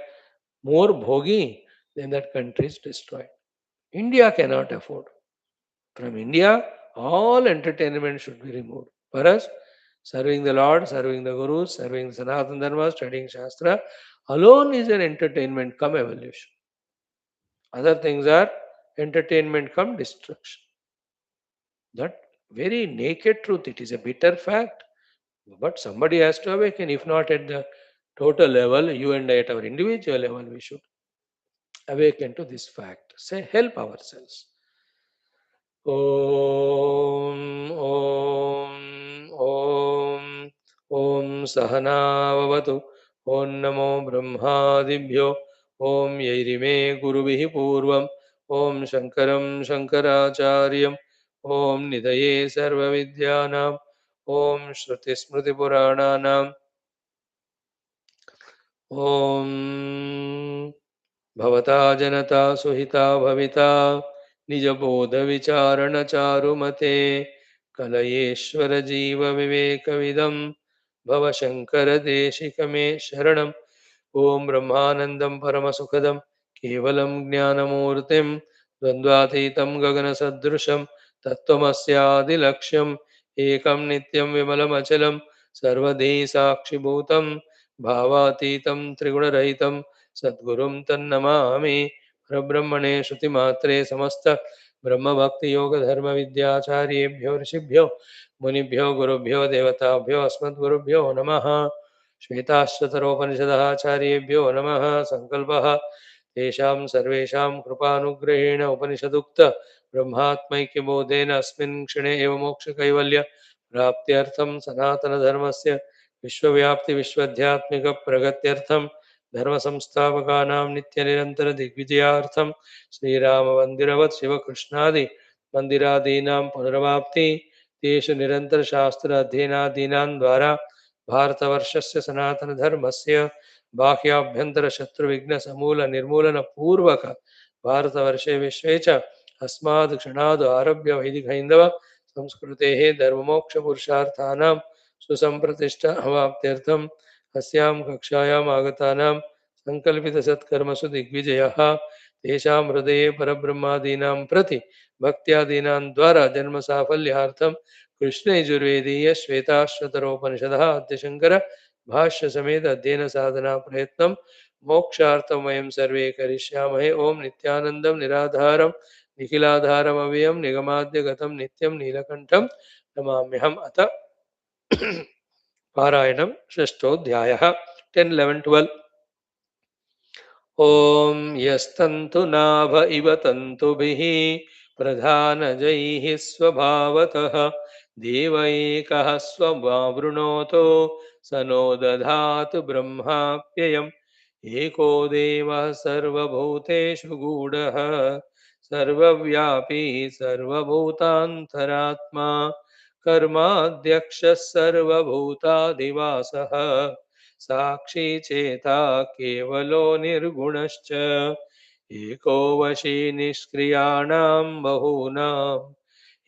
more bhogi, then that country is destroyed. India cannot afford. From India, all entertainment should be removed. For us, serving the Lord, serving the Gurus, serving the Sanatana Dharma, studying Shastra alone is an entertainment come evolution. Other things are entertainment come destruction. That very naked truth. It is a bitter fact. But somebody has to awaken. If not at the total level, you and I at our individual level, we should awaken to this fact. Say, help ourselves. ॐ ॐ ॐ सहनाववतु ॐ नमो ब्रह्मादिभ्यो ॐ यैरिमे गुरुभिः पूर्वम् ॐ शङ्करं शङ्कराचार्यम् ॐ निधये सर्वविद्यानाम् ॐ श्रुतिस्मृतिपुराणानाम् ॐ भवता जनता सुहिता भविता निजबोधविचारणचारुमते कलयेश्वर जीवविवेकविदं भवशङ्करदेशिकमे शरणम् ॐ ब्रह्मानन्दं परमसुखदं केवलं ज्ञानमूर्तिं द्वन्द्वातीतं गगनसदृशं तत्त्वमस्यादिलक्ष्यम् एकं नित्यं विमलमचलं सर्वधी साक्षिभूतं भावातीतं त्रिगुणरहितं सद्गुरुं तन्नमामि परब्रह्मणे श्रुतिमात्रे समस्त ब्रह्मभक्तियोगधर्मविद्याचार्येभ्यो ऋषिभ्यो मुनिभ्यो गुरुभ्यो देवताभ्यो अस्मद्गुरुभ्यो नमः श्वेताश्वतरोपनिषदः आचार्येभ्यो नमः सङ्कल्पः तेषां सर्वेषां कृपानुग्रहेण उपनिषदुक्त ब्रह्मात्मैक्यबोधेन अस्मिन् क्षणे एव मोक्षकैवल्य प्राप्त्यर्थं सनातनधर्मस्य विश्वव्याप्तिविश्वध्यात्मिकप्रगत्यर्थं धर्मसंस्थापकानां नित्यनिरन्तरदिग्विजयार्थं श्रीराममन्दिरवत् शिवकृष्णादि मन्दिरादीनां पुनरवाप्ति तेषु निरन्तरशास्त्र अध्ययनादीनां द्वारा भारतवर्षस्य सनातनधर्मस्य बाह्याभ्यन्तरशत्रुविघ्नसमूलनिर्मूलनपूर्वक भारतवर्षे विश्वे च अस्माद् क्षणाद् आरभ्य वैदिकहैन्दव संस्कृतेः धर्ममोक्षपुरुषार्थानां सुसम्प्रतिष्ठावाप्त्यर्थम् अस्यां कक्षायाम् आगतानां सङ्कल्पितसत्कर्मसु दिग्विजयः तेषां हृदये परब्रह्मादीनां प्रति भक्त्यादीनां द्वारा जन्मसाफल्यार्थं कृष्णयजुर्वेदीय श्वेताश्वतरोपनिषदः आद्यशङ्कर भाष्य समेत अध्ययन साधना प्रयत्नं मोक्षार्थं वयं सर्वे करिष्यामहे ओम नित्यानन्दं निराधारं निखिलाधारमव्ययं निगमाद्यगतं नित्यं नीलकण्ठं नमाम्यहम् अथ पारायणं षष्ठोऽध्यायः 10, 11, 12 ॐ यस्तन्तु नाभ इव तन्तुभिः प्रधानजैः स्वभावतः देव एकः स्वमावृणोतो स नो दधातु ब्रह्माप्ययम् एको देवः सर्वभूतेषु गूढः सर्वव्यापी सर्वभूतान्तरात्मा कर्माध्यक्षः सर्वभूताधिवासः साक्षी चेता केवलो निर्गुणश्च एको वशी निष्क्रियाणां बहूनाम्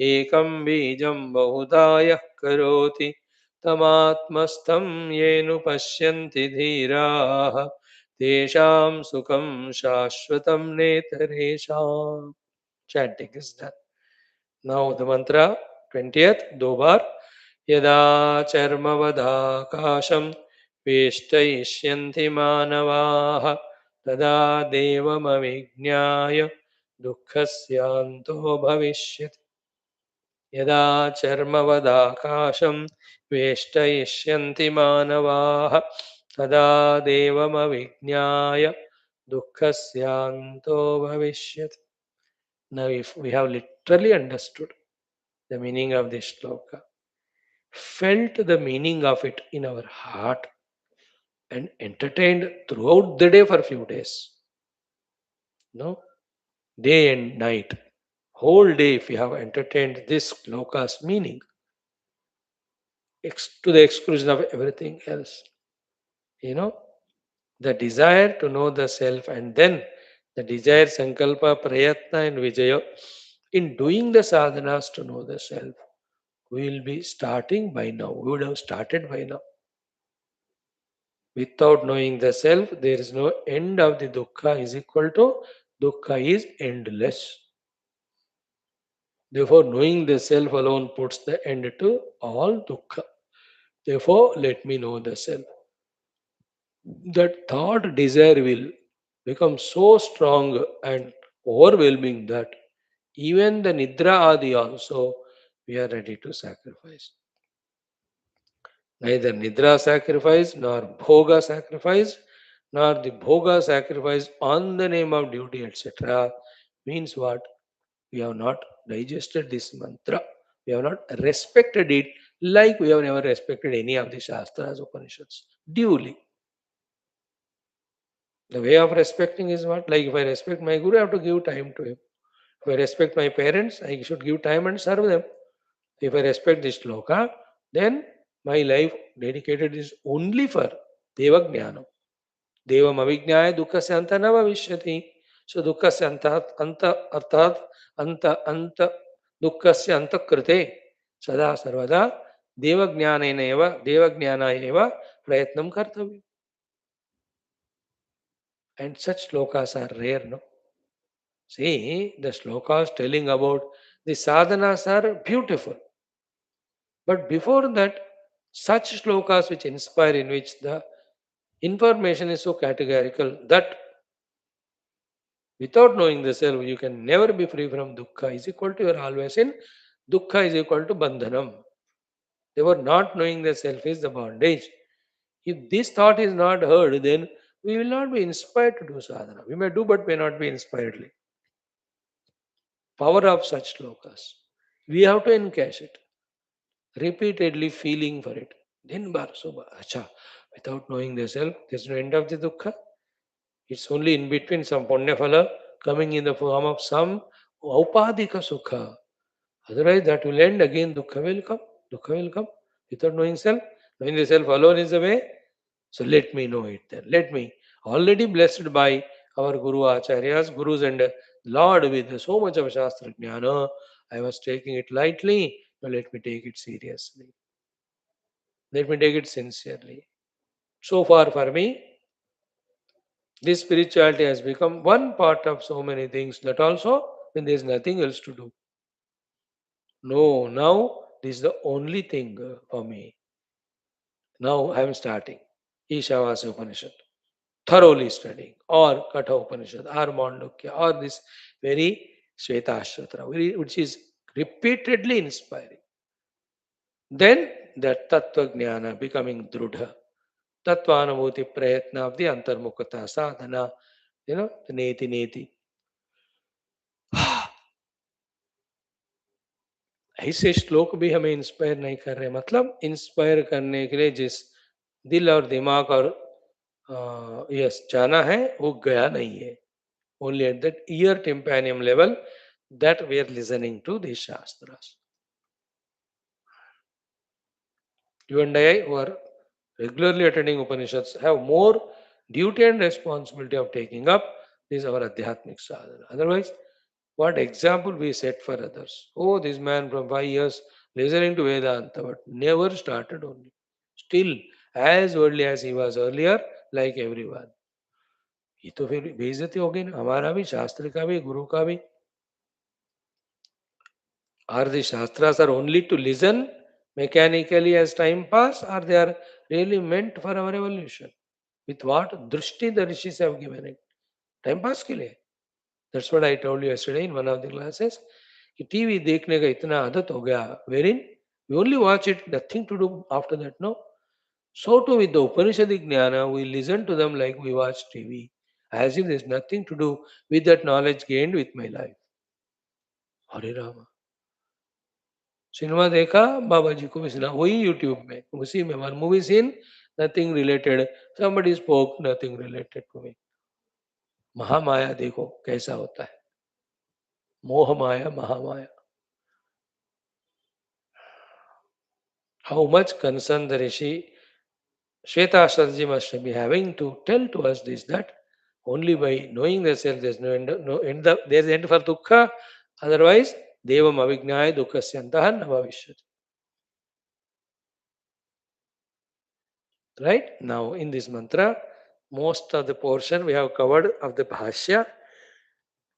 एकं बीजं बहुधा यः करोति तमात्मस्थं येनुपश्यन्ति धीराः तेषां सुखं शाश्वतं नेतरेषाम्. Chanting is done. Now the mantra 20th, दो बार. यदा चर्मवदाकाशं वेष्टयिष्यन्ति मानवाः तदा देवमविज्ञाय दुःखस्यान्तो भविष्यति. यदा चर्मवदाकाशं वेष्टयिष्यन्ति मानवाः तदा देवमविज्ञाय दुःखस्यान्तो भविष्यति. Now if we have literally understood the meaning of this shloka, felt the meaning of it in our heart, and entertained throughout the day for a few days. No, day and night, whole day, if we have entertained this shloka's meaning to the exclusion of everything else, the desire to know the self, and then the desire, sankalpa, prayatna, and vijaya in doing the sadhanas to know the self. We will be starting by now. We would have started by now. Without knowing the self, there is no end of the dukkha is equal to dukkha is endless. Therefore, knowing the self alone puts the end to all dukkha. Therefore, let me know the self. That thought desire will become so strong and overwhelming that even the Nidra Adi also we are ready to sacrifice. Neither Nidra sacrifice nor Bhoga sacrifice nor the Bhoga sacrifice on the name of duty, etc. means what? We have not digested this mantra. We have not respected it like we have never respected any of the Shastras, Upanishads. Duly. The way of respecting is what? Like if I respect my Guru, I have to give time to him. If I respect my parents, I should give time and serve them. If I respect this shloka, then my life dedicated is only for Deva Jnanam. Devam avijnaya dukkasya anta na bhavishyati. So dukkasya anta dukkasya anta krite sada sarvada devajnana eva prayatnam kartavya. And such shlokas are rare, no? See, the shlokas telling about the sadhanas are beautiful. But before that, such shlokas which inspire, in which the information is so categorical that without knowing the self, you can never be free from dukkha is equal to you are always in dukkha is equal to bandhanam. Therefore, not knowing the self is the bondage. If this thought is not heard, then we will not be inspired to do sadhana. We may do, but may not be inspiredly. Power of such shlokas. We have to encash it, repeatedly feeling for it. Then bar so bar. Acha, without knowing the self, there's no end of the dukkha. It's only in between some punyaphala coming in the form of some aupadika sukha. Otherwise, that will end again. Dukkha will come. Dukkha will come without knowing self. Knowing the self alone is the way. So let me know it then. Let me, already blessed by our Guru Acharyas, Gurus and Lord with so much of Shastra Jnana, I was taking it lightly. Now let me take it seriously. Let me take it sincerely. So far for me, this spirituality has become one part of so many things that also when there is nothing else to do. No, now this is the only thing for me. Now I am starting Ishavasya Upanishad, thoroughly studying, or Katha Upanishad, or Mandukya, or this very Shwethashwathara, which is repeatedly inspiring. Then that Tattva Jnana becoming Drudha, Tattvanamoti Prayatna of the Antarmukata Sadhana, the Neti Neti. ऐसे श्लोक भी हमें inspire नहीं कर रहे, मतलब inspire करने के लिए जिस दिल और दिमाग और यस जाना है वो गया नहीं है. Only at that ear tympanium level that we are listening to these shastras. You and I who are regularly attending Upanishads have more duty and responsibility of taking up this our Adhyatmic sadhana. Otherwise, what example we set for others? Oh, this man from 5 years listening to Vedanta, but never started only. Still, as worldly as he was earlier, like everyone. ये तो फिर बेइज्जती हो गई ना, हमारा भी, शास्त्र का भी, गुरु का भी. Are the shastras are only to listen mechanically as time pass, or they are really meant for our evolution? With what drishti the rishis have given it? Time pass के लिए. That's what I told you yesterday in one of the classes. कि TV देखने का इतना आदत हो गया, wherein we only watch it, nothing to do after that, no? So too with the Upanishadic Jnana, we listen to them like we watch TV, as if there's nothing to do with that knowledge gained with my life. Hare Rama. Cinema देखा बाबा जी को भी सुना, वही YouTube में, उसी में one movie scene, nothing related, somebody spoke, nothing related to me. Mahamaya देखो कैसा होता है, मोह माया Mahamaya. How much concern the Rishi Shwethashwathara must be having to tell to us this, that only by knowing the self there's no end, there's end for dukkha. Otherwise, devam avijnaya dukkasyantaha na bhavishyati. Right? Now, in this mantra, most of the portion we have covered of the Bhashya.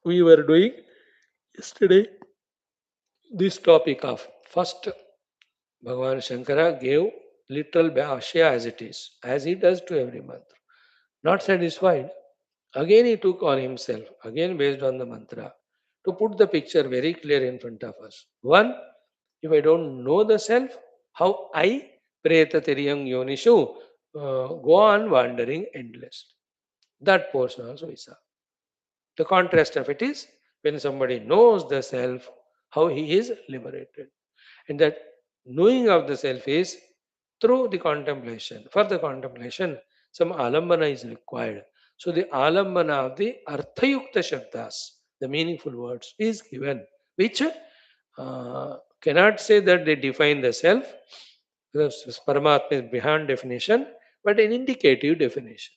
We were doing yesterday this topic of first Bhagavan Shankara gave literal Bhashya as it is, as he does to every mantra. Not satisfied. Again, he took on himself, again based on the mantra, to put the picture very clear in front of us. One, if I don't know the self, how I, preta tiriyam yonishu, go on wandering endlessly. That portion also we saw. The contrast of it is when somebody knows the self, how he is liberated. And that knowing of the self is through the contemplation. For the contemplation, some alambana is required. So the alambana of the arthayukta shabdas, the meaningful words, is given, which cannot say that they define the self, because Paramatma is beyond definition, but an indicative definition.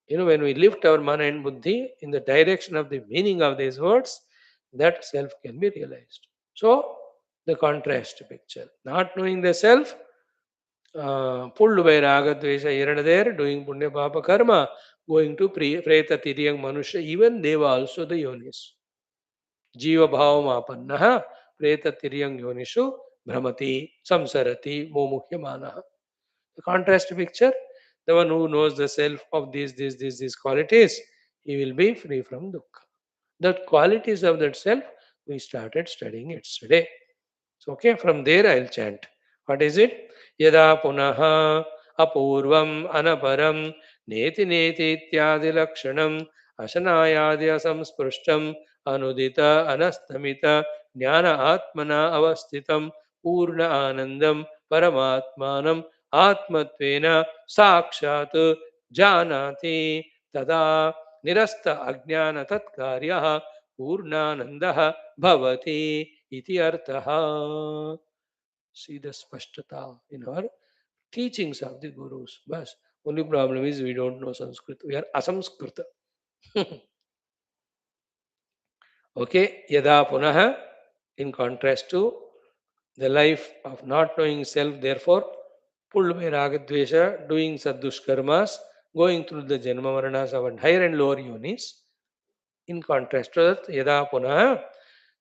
When we lift our mana and buddhi in the direction of the meaning of these words, that self can be realized. So, the contrast picture. Not knowing the self, pulled by raga, dvesha, here there, doing punya papa karma, going to preta tiriyang manusha, even they were also the yonis. Jiva bhava mapannaha, preta tiriyang yonishu, brahmati, samsarati, momuhyamanaha. The contrast picture, the one who knows the self of these qualities, he will be free from dukkha. The qualities of that self, we started studying yesterday. So, okay, from there I'll chant. What is it? Yada punaha apurvam anaparam neti neti ityadi lakshanam ashanayadi asamsprushtam anudita anastamita jnana atmana avastitam purna anandam paramatmanam atmatvena sakshat janati tada nirasta ajnana tatkaryah purnanandah bhavati iti arthaha. See the spashtata in our teachings of the gurus. But only problem is we don't know Sanskrit. We are asamskrita. Okay, yada punaha, in contrast to the life of not knowing self, therefore, pulled by ragadvesha, doing saddushkarmas, going through the janma maranas of higher and lower yonis. In contrast to that, yada punaha,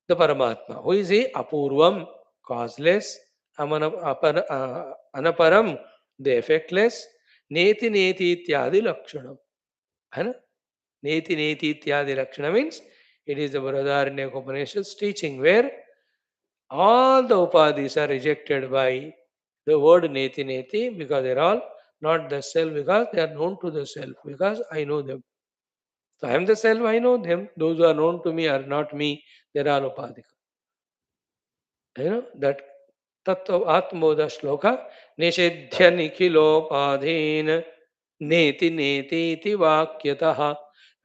the Paramatma. Who is he? Apurvam, causeless, anaparam, the effectless, neti neti ityadi lakshanam. Hai. Neti neti ityadi lakshana means it is the Baradaranya Upanishad's teaching where all the upadhis are rejected by the word neti neti because they are all not the self, because they are known to the self, because I know them. So I am the self, I know them. Those who are known to me are not me, they are all upadhika. That tattva atmodha shloka nishedhya nikhilopadhin neti neti iti vakyatah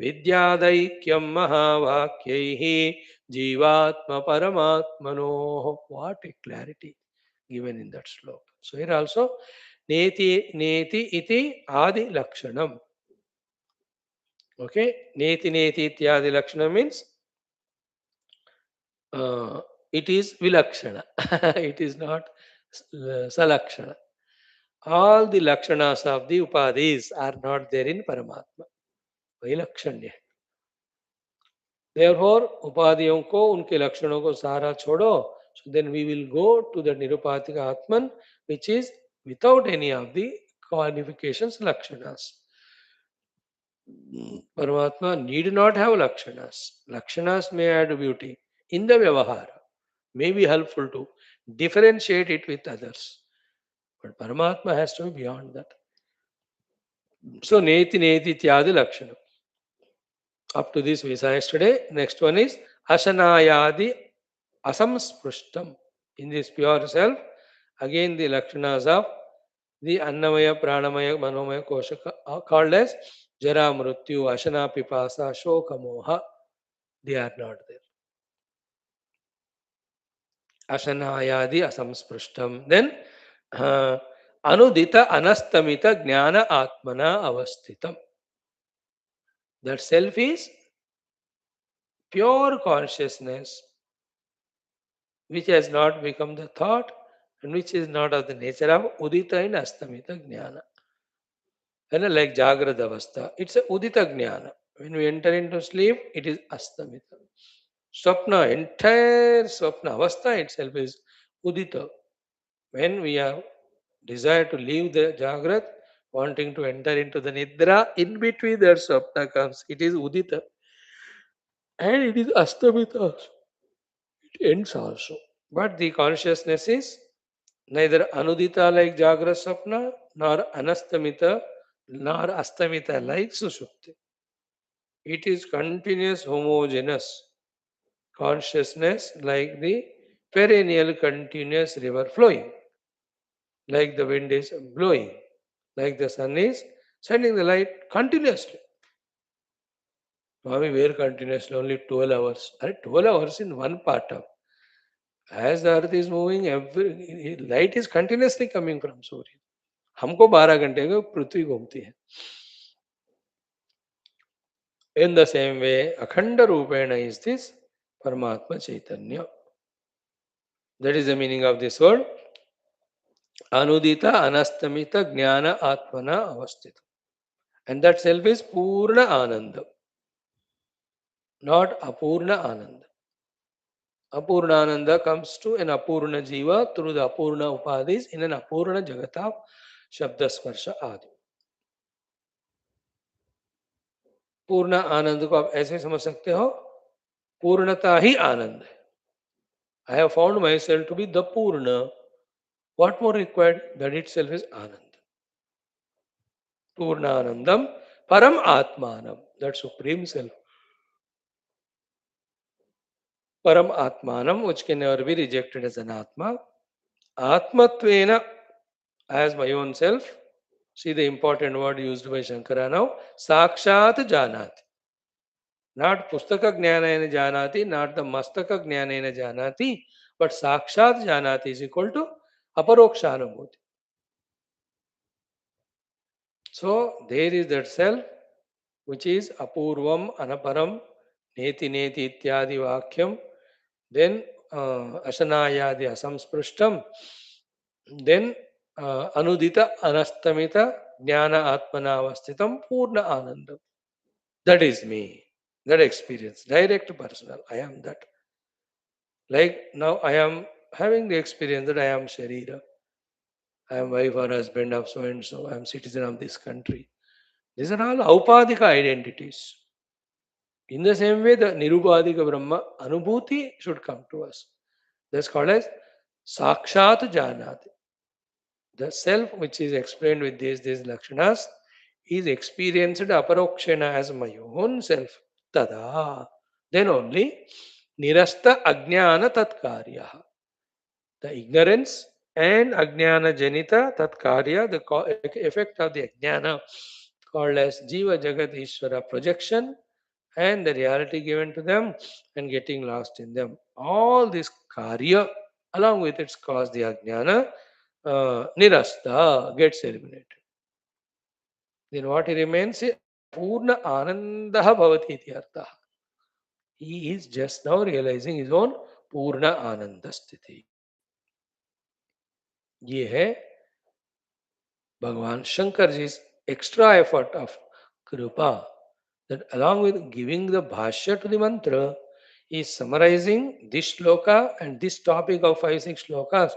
vidyadaikyam mahavakyaihi jivatma paramatmanoh. What a clarity given in that sloka. So here also neti neti iti adi lakshanam. Okay, neti neti iti adi lakshanam means it is vilakshana. It is not salakshana. All the lakshanas of the upadhis are not there in Paramatma. Vilakshanya. Therefore, उपाधियों को उनके लक्षणों को सारा छोड़ो. So then we will go to the Nirupatika Atman, which is without any of the qualifications, lakshanas. Paramatma need not have lakshanas. Lakshanas may add beauty in the vyavahara, may be helpful to differentiate it with others. But Paramatma has to be beyond that. So, neti neti tyadi lakshana. Up to this we saw yesterday. Next one is asanayadi asamsprushtam. In this pure self, again the lakshanas of the annamaya, pranamaya, manomaya kosha are called as jara, mrityu, ashana, pipasa, shoka, moha. They are not there. Asanayadi asamsprushtam. Then anudita anastamita jnana atmana avasthitam. That self is pure consciousness which has not become the thought and which is not of the nature of udita and astamita jnana. And like Jagrad Avastha, it's a udita jnana. When we enter into sleep, it is astamita. Swapna, entire Swapna Avastha itself is udita. When we are desire to leave the Jagrat, wanting to enter into the Nidra. In between that Swapna comes. It is Udita and it is Astamita also. It ends also. But the consciousness is neither Anudita like Jagra Swapna nor Anastamita nor Astamita like Sushupti. It is continuous homogeneous consciousness like the perennial continuous river flowing, like the wind is blowing, like the sun is sending the light continuously. Swami, where continuously? Only 12 hours. 12 hours in one part of. As the earth is moving, every light is continuously coming from Surya. हमको 12 घंटे में पृथ्वी घूमती है. In the same way, Akhanda Rupena is this Paramatma Chaitanya. That is the meaning of this word. Anudita Anastamita Jnana Atmana Avasthita. And that self is Purna Ananda, not Apurna Ananda. Apurna Ananda comes to an Apurna Jiva through the Apurna Upadhis in an Apurna Jagata Shabda Sparsha Adi. पूर्ण आनंद को आप ऐसे समझ सकते हो, पूर्णता ही आनंद है. I have found myself to be the Purna. What more required? That itself is Anand. Purnanandam Param Atmanam. That Supreme Self. Param Atmanam, which can never be rejected as an Atma. Atmatvena, as my own self. See the important word used by Shankara now. Sakshat Janati. Not Pustaka Jnanena Janati, not the Mastaka Jnanena Janati, but Sakshat Janati is equal to Aparokshanubhuti. So there is that self which is Apurvam, Anaparam, Neti Neti Ityadi Vakyam, then Asanayadi Asamsprishtam, then Anudita Anastamita Jnana Atmana Avastitam Purna Anandam. That is me. That experience. Direct personal. I am that. Like now I am having the experience that I am Sharira. I am wife or husband of so and so. I am citizen of this country. These are all Aupadika identities. In the same way, the Nirupadika Brahma Anubhuti should come to us. That's called as Sakshat Janati. The self which is explained with these Lakshanas is experienced aparokshena as my own self. Tada. Then only Nirasta Ajnana Tatkarya. The ignorance and Ajnana Janita Tatkarya, the effect of the Ajnana called as Jiva Jagat Ishvara projection and the reality given to them and getting lost in them. All this karya along with its cause, the Ajnana, Nirasta gets eliminated. Then what remains is Purna Anandaha Bhavati iti artha. He is just now realizing his own Purna Ananda Sthiti. ये है भगवान Shankar जी's extra effort of Kripa, that along with giving the bhashya to the mantra, he is summarizing this shloka and this topic of 5-6 shlokas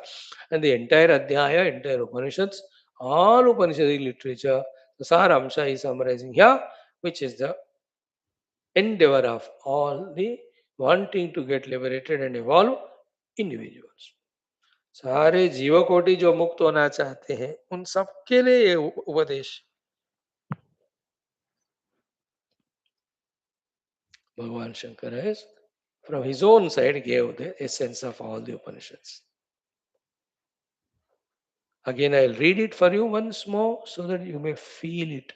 and the entire Adhyaya, entire Upanishads, all Upanishadic literature, the Saramsha is summarizing here, which is the endeavor of all the wanting to get liberated and evolve individuals. सारे जीव कोटि जो मुक्त होना चाहते हैं उन सबके लिए ये उपदेश भगवान Shankar has from his own side gave the essence of all the Upanishads. Again, I'll read it for you once more so that you may feel it.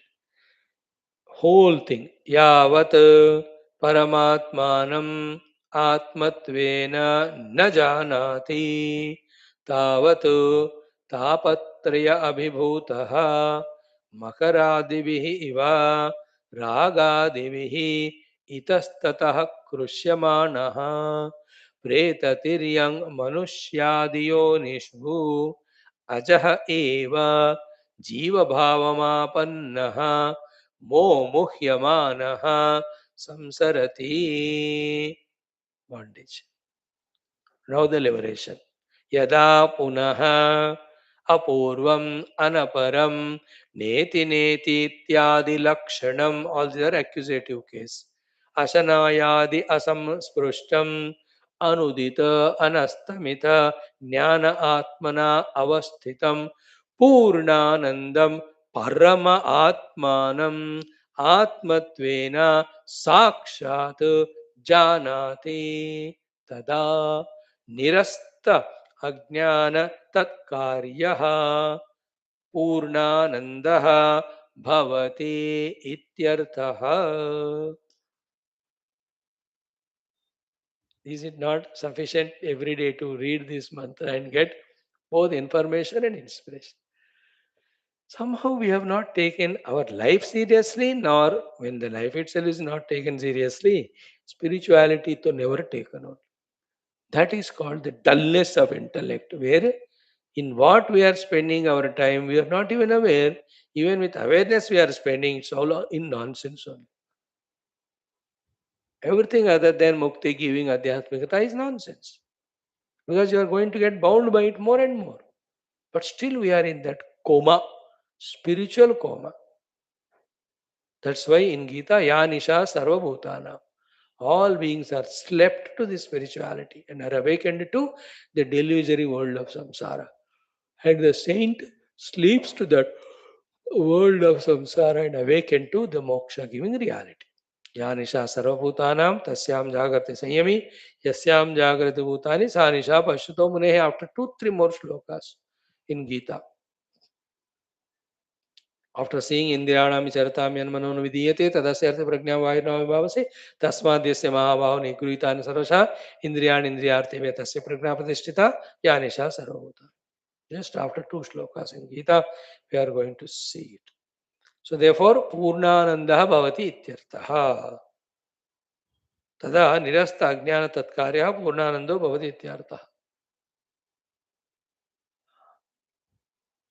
Whole thing. Yavat paramatmanam atmatvena na janati tavat tapatraya abhibhutaha makaradivihi iva ragadivihi itastatah krushyamanaha प्रेततिर्यं मनुष्यादियोनिषु अजः एव जीवभावमापन्नः मोमुह्यमानः संसरति. Bondage. Now the liberation. Yada punaha apurvam, anaparam, neti neti ityadi lakshanam. All these are accusative case. Asanayadi asamsprushtam, anudita anastamita, jnana atmana avasthitam, purnanandam parama atmanam, atmatvena sakshat janati tada nirasta अज्ञान तत्कार्यः पूर्णानन्दः भवति इत्यर्थः. Is it not sufficient every day to read this mantra and get both information and inspiration? Somehow we have not taken our life seriously, nor when the life itself is not taken seriously, spirituality to never taken on. That is called the dullness of intellect, where in what we are spending our time, we are not even aware. Even with awareness, we are spending it's all in nonsense only. Everything other than mukti giving adhyatmikata is nonsense because you are going to get bound by it more and more. But still, we are in that coma, spiritual coma. That's why in Gita, Ya Nisha Sarva Bhutana. All beings are slept to this spirituality and are awakened to the delusory world of samsara. And the saint sleeps to that world of samsara and awaken to the moksha giving reality. Ya nisha sarvabhutanam tasyam jagrati sanyami yasyam jagrati bhutani sa nisha pashyato munehe. After 2-3 more shlokas in Gita. After seeing Indriyanam Charitam Yanmanon Vidiyate Tadasyartha Prajna Vayunam Vivavase Tasmadhyasya Mahabhav Nikurita Sarvasha Indriyan Indriyarthe Vetasya Prajna Pratishtita Yanisha Sarvabhuta. Just after 2 shlokas in Gita, we are going to see it. So therefore, Purnananda Bhavati Ityartha. Tada Nirasta Ajnana Tatkarya Purnanando Bhavati Ityartha.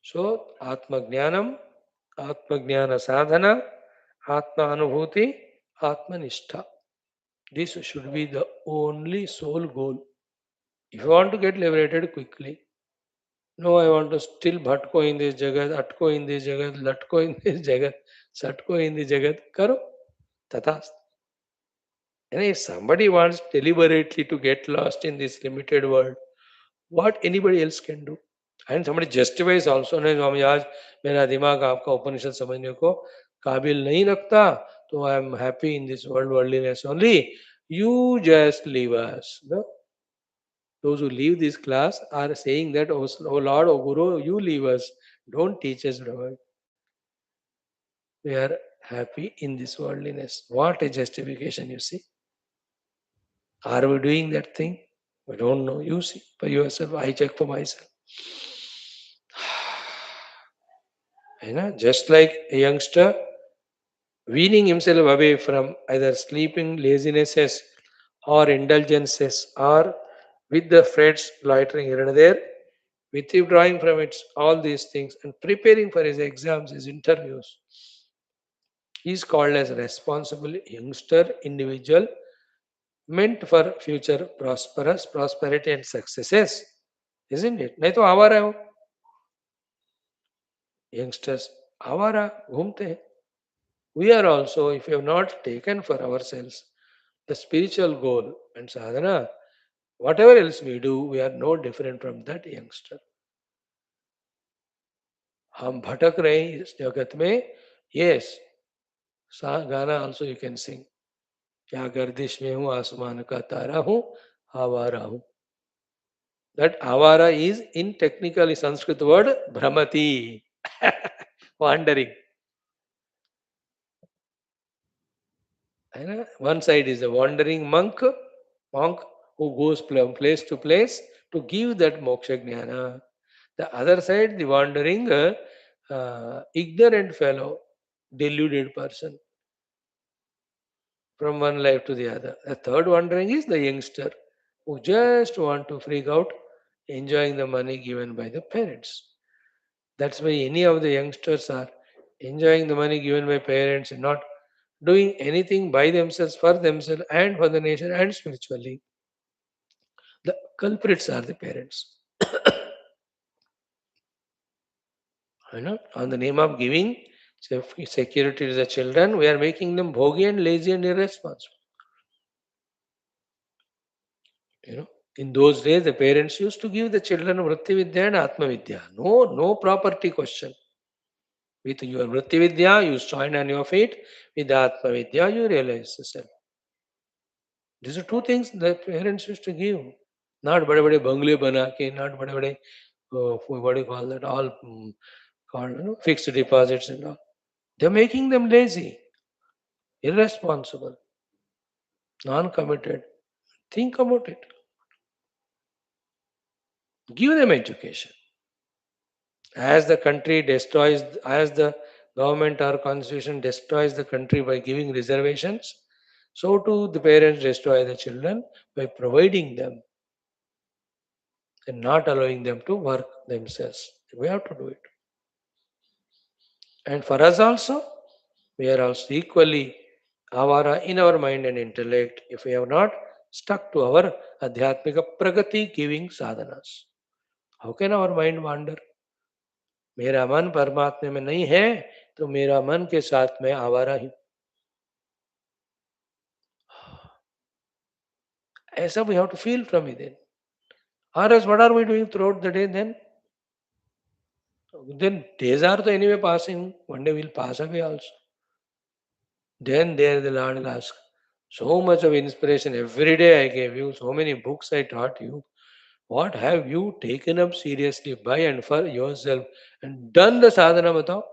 So Atma Jnanam, Atma Jnana Sadhana, Atma Anubhuti, Atma Nishtha. This should be the only sole goal. If you want to get liberated quickly, no, I want to still bhatko in this jagat, atko in this jagat, latko in this jagat, satko in this jagat, karo, tathast. And if somebody wants deliberately to get lost in this limited world, what anybody else can do? And somebody justifies also, नहीं स्वामी आज मेरा दिमाग आपका उपनिषद समझने को काबिल नहीं रखता, तो I am happy in this world worldliness only. You just leave us. No? Those who leave this class are saying that, oh Lord, oh Guru, you leave us. Don't teach us, brother. We are happy in this worldliness. What a justification, you see. Are we doing that thing? We don't know. You see for yourself. I check for myself. You know, just like a youngster weaning himself away from either sleeping, lazinesses, or indulgences, or with the friends loitering here and there, withdrawing from it, all these things, and preparing for his exams, his interviews. He is called as a responsible youngster individual meant for future prosperity and successes, isn't it? नहीं तो आवारा हो youngsters, आवारा घूमते हैं. We are also, if we have not taken for ourselves the spiritual goal and sadhana, whatever else we do, we are no different from that youngster. हम भटक रहे हैं इस जगत में. Yes, गाना also you can sing. क्या गर्दिश में हूँ आसमान का तारा हूँ आवारा हूँ. That avara is in technically Sanskrit word bhramati, wandering. One side is a wandering monk who goes from place to place to give that moksha jnana. The other side, the wandering, ignorant fellow, deluded person from one life to the other. The third wandering is the youngster who just want to freak out, enjoying the money given by the parents. That's why any of the youngsters are enjoying the money given by parents and not doing anything by themselves, for themselves, and for the nation and spiritually. The culprits are the parents. On the name of giving security to the children, we are making them bhogi and lazy and irresponsible. In those days, the parents used to give the children Vritti Vidya and Atma Vidya. No property question. With your Vritti Vidya, you stand on your feet. With Atma Vidya, you realize the self. These are two things that parents used to give. Not bade bangle bana ke, not bade what do you call that, all called fixed deposits and all. They're making them lazy, irresponsible, non-committed. Think about it. Give them education. As the country destroys, as the government or constitution destroys the country by giving reservations, so too the parents destroy the children by providing them and not allowing them to work themselves. We have to do it. And for us also, we are also equally avara in our mind and intellect if we have not stuck to our adhyatmika pragati giving sadhanas. How can our mind wander? मेरा मन परमात्मा में नहीं है तो मेरा मन के साथ मैं आवारा ही. ऐसा we have to feel from within. Or else what are we doing throughout the day then? Then days are to anyway passing. One day we'll pass away also. Then there the Lord will ask, so much of inspiration every day I gave you, so many books I taught you. What have you taken up seriously by and for yourself and done the sadhana batao?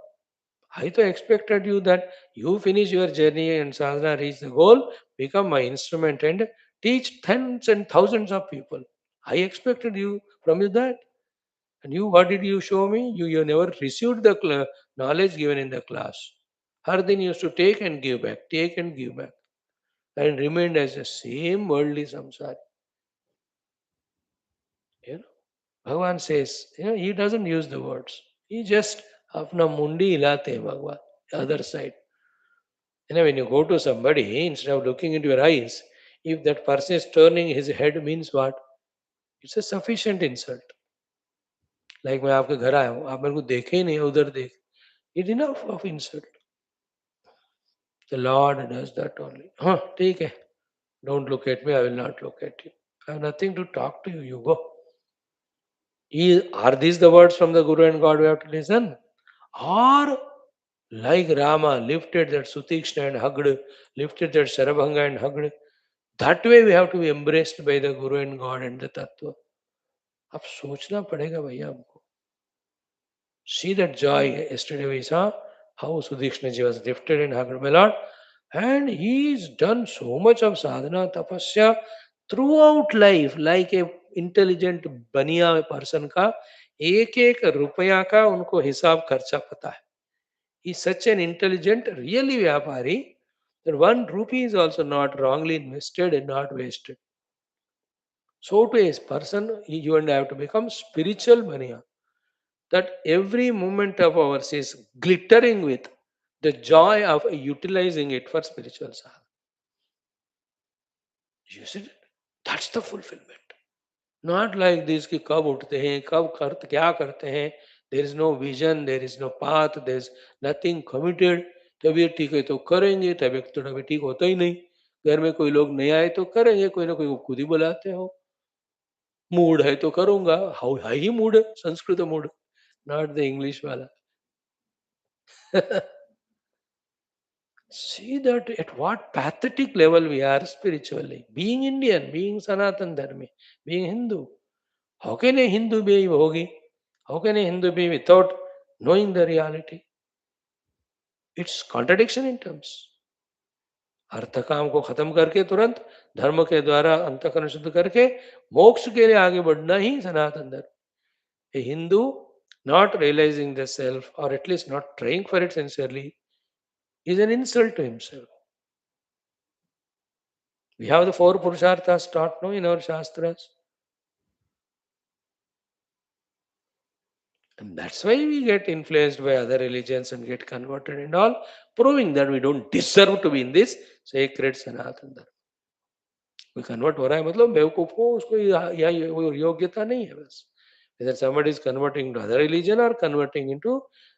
I thought expected you that you finish your journey and sadhana reach the goal, become my instrument and teach tens and thousands of people. I expected you from you that. And you, what did you show me? You never received the knowledge given in the class. Her then used to take and give back, and remained as the same worldly samsara. You know, Bhagavan says, he doesn't use the words. He just apna mundi ilate Bhagavan, the other side. When you go to somebody, instead of looking into your eyes, if that person is turning his head means what? It's a sufficient insult. Like मैं आपके घर आया हूँ, आप मेरे को देखे ही नहीं, उधर देख. It's enough of insult. The Lord does that only. ठीक है. Don't look at me, I will not look at you. I have nothing to talk to you, you go. Are these the words from the Guru and God we have to listen? Or like Rama lifted that Sutikshna and hugged, lifted that Sarabhanga and hugged, that way we have to be embraced by the Guru and God and the Tattva. अब सोचना पड़ेगा भैया हमको. See that joy. Yesterday we saw how Sudikshna ji was lifted and hugged by Lord, and he's done so much of sadhana, tapasya throughout life, like a intelligent baniya person का एक एक रुपया का उनको हिसाब खर्चा पता है. He's such an intelligent, really vyapari, that 1 rupee is also not wrongly invested and not wasted. So to a person, you and I have to become spiritual baniya. That every moment of ours is glittering with the joy of utilizing it for spiritual sadhana. You see, that's the fulfillment. Not like this कि कब उठते हैं, कब करते क्या करते हैं. There is no vision, there is no path, there is nothing committed. तबीयत ठीक है तो करेंगे, तबीयत तो कभी ठीक होता ही नहीं. घर में कोई लोग नहीं आए तो करेंगे, कोई ना कोई को खुद ही बुलाते हो. मूड है तो करूंगा. How high he mood, Sanskrit mood, not the English वाला. See that at what pathetic level we are spiritually. Being Indian, being Sanatan Dharmi, being Hindu. How can a Hindu be Bhogi? How can a Hindu be without knowing the reality? It's contradiction in terms. अर्थ काम को खत्म करके तुरंत धर्म के द्वारा अंतःकरण शुद्ध करके मोक्ष के लिए आगे बढ़ना ही सनातन धर्म. A Hindu not realizing the self, or at least not trying for it sincerely, is an insult to himself. We have the 4 Purusharthas taught now in our Shastras. And that's why we get influenced by other religions and get converted and all, proving that we don't deserve to be in this sacred Sanatana Dharma. We convert हो रहा है मतलब बेवकूफ को उसको यहाँ योग्यता नहीं है बस. Whether somebody is converting to other religion or converting into